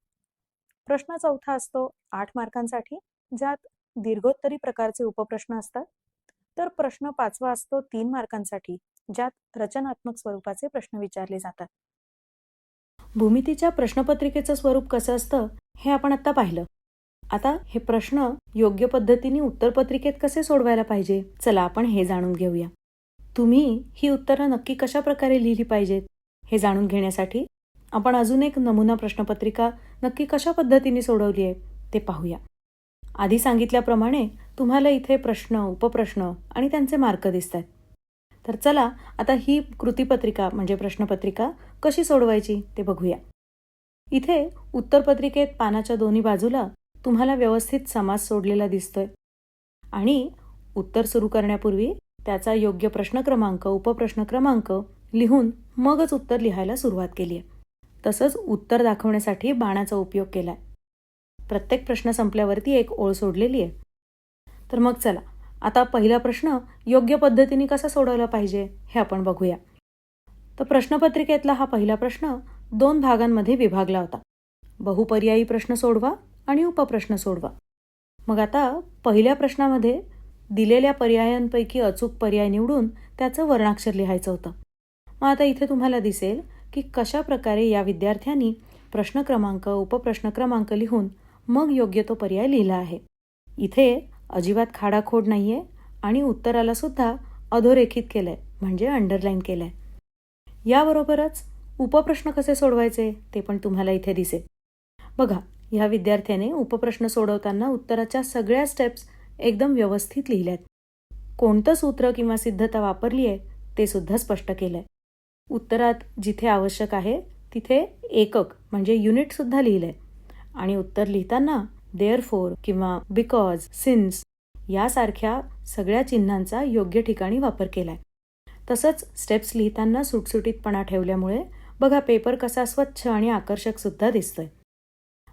प्रश्न चौथा असतो 8 मार्कांसाठी, ज्यात दीर्घोत्तरी प्रकारचे उपप्रश्न असतात. तर प्रश्न 5वा असतो 3 मार्कांसाठी, ज्यात रचनात्मक स्वरूपाचे प्रश्न विचारले जातात. भूमितीच्या प्रश्नपत्रिकेचं स्वरूप कसं असतं हे आपण आता पाहिलं. आता हे प्रश्न योग्य पद्धतीने उत्तरपत्रिकेत कसे सोडवायला पाहिजे, चला आपण हे जाणून घेऊया. तुम्ही ही उत्तरं नक्की कशा प्रकारे लिहिली पाहिजेत हे जाणून घेण्यासाठी आपण अजून एक नमुना प्रश्नपत्रिका नक्की कशा पद्धतीने सोडवली आहे ते पाहूया. आधी सांगितल्याप्रमाणे तुम्हाला इथे प्रश्न, उपप्रश्न आणि त्यांचे मार्क दिसतात. तर चला आता ही कृतीपत्रिका म्हणजे प्रश्नपत्रिका कशी सोडवायची ते बघूया. इथे उत्तरपत्रिकेत पानाच्या दोन्ही बाजूला तुम्हाला व्यवस्थित समास सोडलेला दिसतोय आणि उत्तर सुरू करण्यापूर्वी त्याचा योग्य प्रश्न क्रमांक, उपप्रश्न क्रमांक लिहून मगच उत्तर लिहायला सुरुवात केली आहे. तसंच उत्तर दाखवण्यासाठी बाणाचा उपयोग केलाय. प्रत्येक प्रश्न संपल्यावरती एक ओळ सोडलेली आहे. तर मग चला आता पहिला प्रश्न योग्य पद्धतीने कसा सोडवला पाहिजे हे आपण बघूया. तर प्रश्नपत्रिकेतला हा पहिला प्रश्न 2 भागांमध्ये विभागला होता. बहुपर्यायी प्रश्न सोडवा आणि उपप्रश्न सोडवा. मग आता पहिल्या प्रश्नामध्ये दिलेल्या पर्यायांपैकी अचूक पर्याय निवडून त्याचं वर्णाक्षर लिहायचं होतं. मग आता इथे तुम्हाला दिसेल की कशा प्रकारे या विद्यार्थ्यांनी प्रश्न क्रमांक, उपप्रश्न क्रमांक लिहून मग योग्य तो पर्याय लिहिला आहे. इथे अजिबात खाडाखोड नाहीये आणि उत्तराला सुद्धा अधोरेखित केलंय म्हणजे अंडरलाईन केलंय. याबरोबरच उपप्रश्न कसे सोडवायचे ते पण तुम्हाला इथे दिसेल. बघा, ह्या विद्यार्थ्याने उपप्रश्न सोडवताना उत्तराच्या सगळ्या स्टेप्स एकदम व्यवस्थित लिहिल्यात. कोणतं सूत्र किंवा सिद्धता वापरली आहे ते सुद्धा स्पष्ट केलंय. उत्तरात जिथे आवश्यक आहे तिथे एकक म्हणजे युनिट सुद्धा लिहिलंय आणि उत्तर लिहिताना देअरफोर किंवा बिकॉज, सिन्स यासारख्या सगळ्या चिन्हांचा योग्य ठिकाणी वापर केलाय. तसंच स्टेप्स लिहिताना सुटसुटीतपणा ठेवल्यामुळे बघा पेपर कसा स्वच्छ आणि आकर्षक सुद्धा दिसतोय.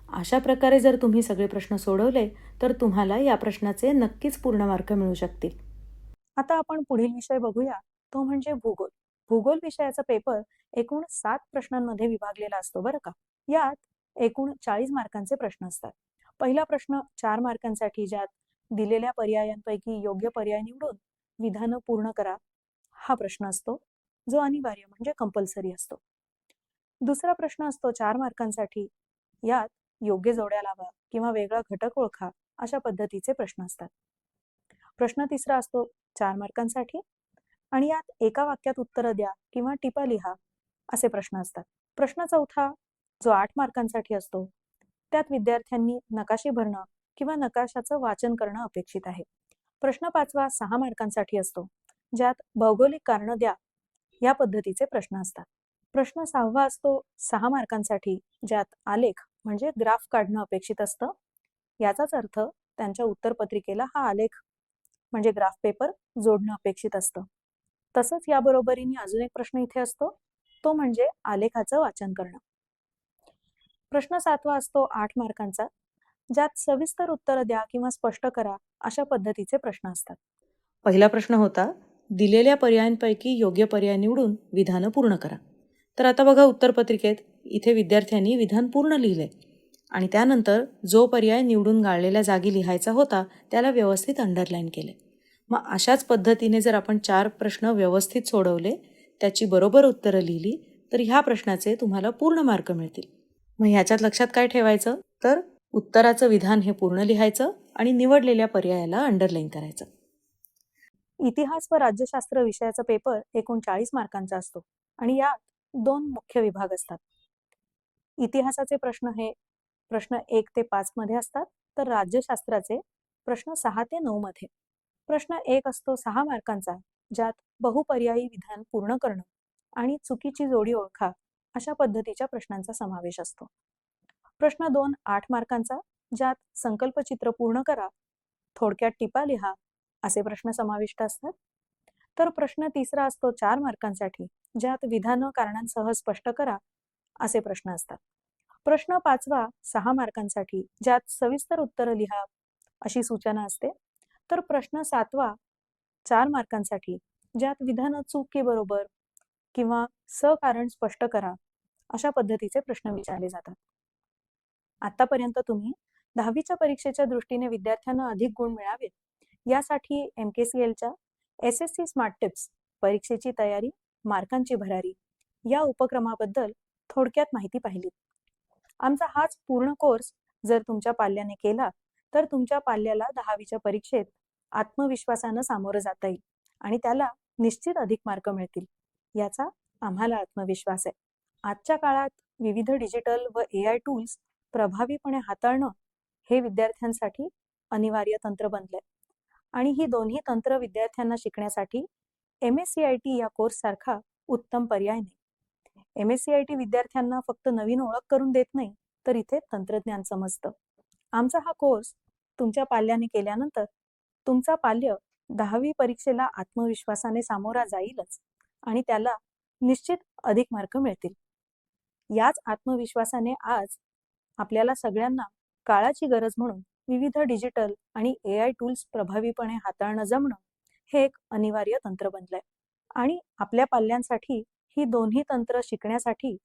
अशा प्रकारे जर तुम्ही सगळे प्रश्न सोडवले तर तुम्हाला या प्रश्नाचे नक्कीच पूर्ण मार्क मिळू शकतील. आता आपण पुढील विषय बघूया, तो म्हणजे भूगोल. भूगोल विषयाचा पेपर एकूण 7 प्रश्नांमध्ये विभागलेला असतो बरं का. यात एकूण 40 मार्कांचे प्रश्न असतात. पहिला प्रश्न 4 मार्कांसाठी, ज्यात दिलेल्या पर्यायांपैकी योग्य पर्याय निवडून विधानं पूर्ण करा हा प्रश्न असतो, जो अनिवार्य म्हणजे कंपल्सरी असतो. दुसरा प्रश्न असतो 4 मार्कांसाठी, यात योग्य जोड्या लावा किंवा वेगळा घटक ओळखा अशा पद्धतीचे प्रश्न असतात. प्रश्न तिसरा असतो 4 मार्कांसाठी आणि यात एका वाक्यात उत्तरं द्या किंवा टिपा लिहा असे प्रश्न असतात. प्रश्न चौथा जो 8 मार्कांसाठी असतो, त्यात विद्यार्थ्यांनी नकाशे भरणं किंवा नकाशाचं वाचन करणं अपेक्षित आहे. प्रश्न पाचवा 6 मार्कांसाठी असतो, ज्यात भौगोलिक कारणं द्या या पद्धतीचे प्रश्न असतात. प्रश्न 6वा असतो 6 मार्कांसाठी, ज्यात आलेख म्हणजे ग्राफ काढणं अपेक्षित असतं. याचाच अर्थ त्यांच्या उत्तरपत्रिकेला हा आलेख म्हणजे ग्राफ पेपर जोडणं अपेक्षित असतं. तसंच याबरोबरीने अजून एक प्रश्न इथे असतो, तो म्हणजे आलेखाचं वाचन करणं. प्रश्न 7वा असतो 8 मार्कांचा, ज्यात सविस्तर उत्तरं द्या किंवा स्पष्ट करा अशा पद्धतीचे प्रश्न असतात. पहिला प्रश्न होता दिलेल्या पर्यायांपैकी योग्य पर्याय निवडून विधानं पूर्ण करा. तर आता बघा उत्तरपत्रिकेत इथे विद्यार्थ्यांनी विधान पूर्ण लिहिलंय आणि त्यानंतर जो पर्याय निवडून गाळलेल्या जागी लिहायचा होता त्याला व्यवस्थित अंडरलाईन केले. मग अशाच पद्धतीने जर आपण 4 प्रश्न व्यवस्थित सोडवले, त्याची बरोबर उत्तरं लिहिली तर ह्या प्रश्नाचे तुम्हाला पूर्ण मार्क मिळतील. मग ह्याच्यात लक्षात काय ठेवायचं, तर उत्तराचं विधान हे पूर्ण लिहायचं आणि निवडलेल्या पर्यायाला अंडरलाईन करायचं. इतिहास व राज्यशास्त्र विषयाचा पेपर एकूण 40 मार्कांचा असतो आणि यात 2 मुख्य विभाग असतात. इतिहासाचे प्रश्न हे प्रश्न 1 ते 5 मध्ये असतात, तर राज्यशास्त्राचे प्रश्न 6 ते 9 मध्ये. प्रश्न 1 असतो 6 मार्कांचा, ज्यात बहुपर्यायी विधान पूर्ण करणं आणि चुकीची जोडी ओळखा अशा पद्धतीच्या प्रश्नांचा समावेश असतो. प्रश्न 2 8 मार्कांचा, ज्यात संकल्पचित्र पूर्ण करा, थोडक्यात टिपा लिहा असे प्रश्न समाविष्ट असतात. तर प्रश्न 3 असतो 4 मार्कांसाठी, ज्यात विधानं कारणांसह स्पष्ट करा असे प्रश्न असतात. प्रश्न 5 6 मार्कांसाठी, ज्यात सविस्तर उत्तरं लिहा अशी सूचना असते. तर प्रश्न 7 4 मार्कांसाठी, ज्यात विधानं चूक की बरोबर किंवा सकारण स्पष्ट करा अशा पद्धतीचे प्रश्न विचारले जातात. आतापर्यंत तुम्ही 10वीच्या परीक्षेच्या दृष्टीने विद्यार्थ्यांना अधिक गुण मिळावेत यासाठी MKCLच्या SSC स्मार्ट टिप्स परीक्षेची तयारी, मार्कांची भरारी या उपक्रमाबद्दल थोडक्यात माहिती पाहिली. आमचा हाच पूर्ण कोर्स जर तुमच्या पाल्याने केला तर तुमच्या पाल्याला 10वीच्या परीक्षेत आत्मविश्वासानं सामोरं जाता येईल आणि त्याला निश्चित अधिक मार्क मिळतील याचा आम्हाला आत्मविश्वास आहे. आजच्या काळात विविध डिजिटल व AI टूल्स प्रभावीपणे हाताळणं हे विद्यार्थ्यांसाठी अनिवार्य तंत्र बनलंय आणि ही दोन्ही तंत्र विद्यार्थ्यांना शिकण्यासाठी MSCIT या कोर्स सारखा उत्तम पर्याय नाही. MSCIT विद्यार्थ्यांना फक्त नवीन ओळख करून देत नाही, तर इथे तंत्रज्ञान समजतं. आमचा हा कोर्स तुमच्या पाल्याने केल्यानंतर तुमचा पाल्य 10वी परीक्षेला आत्मविश्वासाने सामोरा जाईलच आणि त्याला निश्चित अधिक मार्क मिळतील. याच आत्मविश्वासाने आज आपल्याला सगळ्यांना काळाची गरज म्हणून विविध डिजिटल आणि AI टूल्स प्रभावीपणे हाताळणं जमणं हे एक अनिवार्य तंत्र बनलंय आणि आपल्या पाल्यांसाठी ही दोन्ही तंत्र शिकण्यासाठी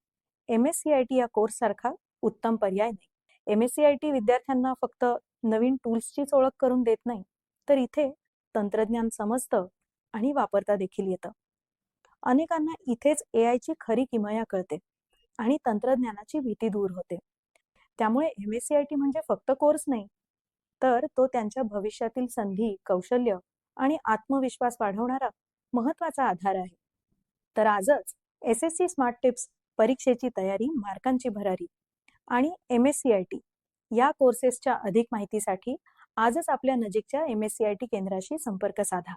MSCIT या कोर्स सारखा उत्तम पर्याय नाही. MSCIT विद्यार्थ्यांना फक्त नवीन टूल्सचीच ओळख करून देत नाही, तर इथे तंत्रज्ञान समजतं आणि वापरता देखील येतं. अनेकांना इथेच AIची खरी किमया कळते आणि तंत्रज्ञानाची भीती दूर होते. त्यामुळे MSCIT म्हणजे फक्त कोर्स नाही, तर तो त्यांच्या भविष्यातील संधी, कौशल्य आणि आत्मविश्वास वाढवणारा महत्वाचा आधार आहे. तर आजच SSC स्मार्ट टिप्स परीक्षेची तयारी, मार्कांची भरारी आणि MSCIT या कोर्सेसच्या अधिक माहितीसाठी आजच आपल्या नजीकच्या MSCIT केंद्राशी संपर्क साधा.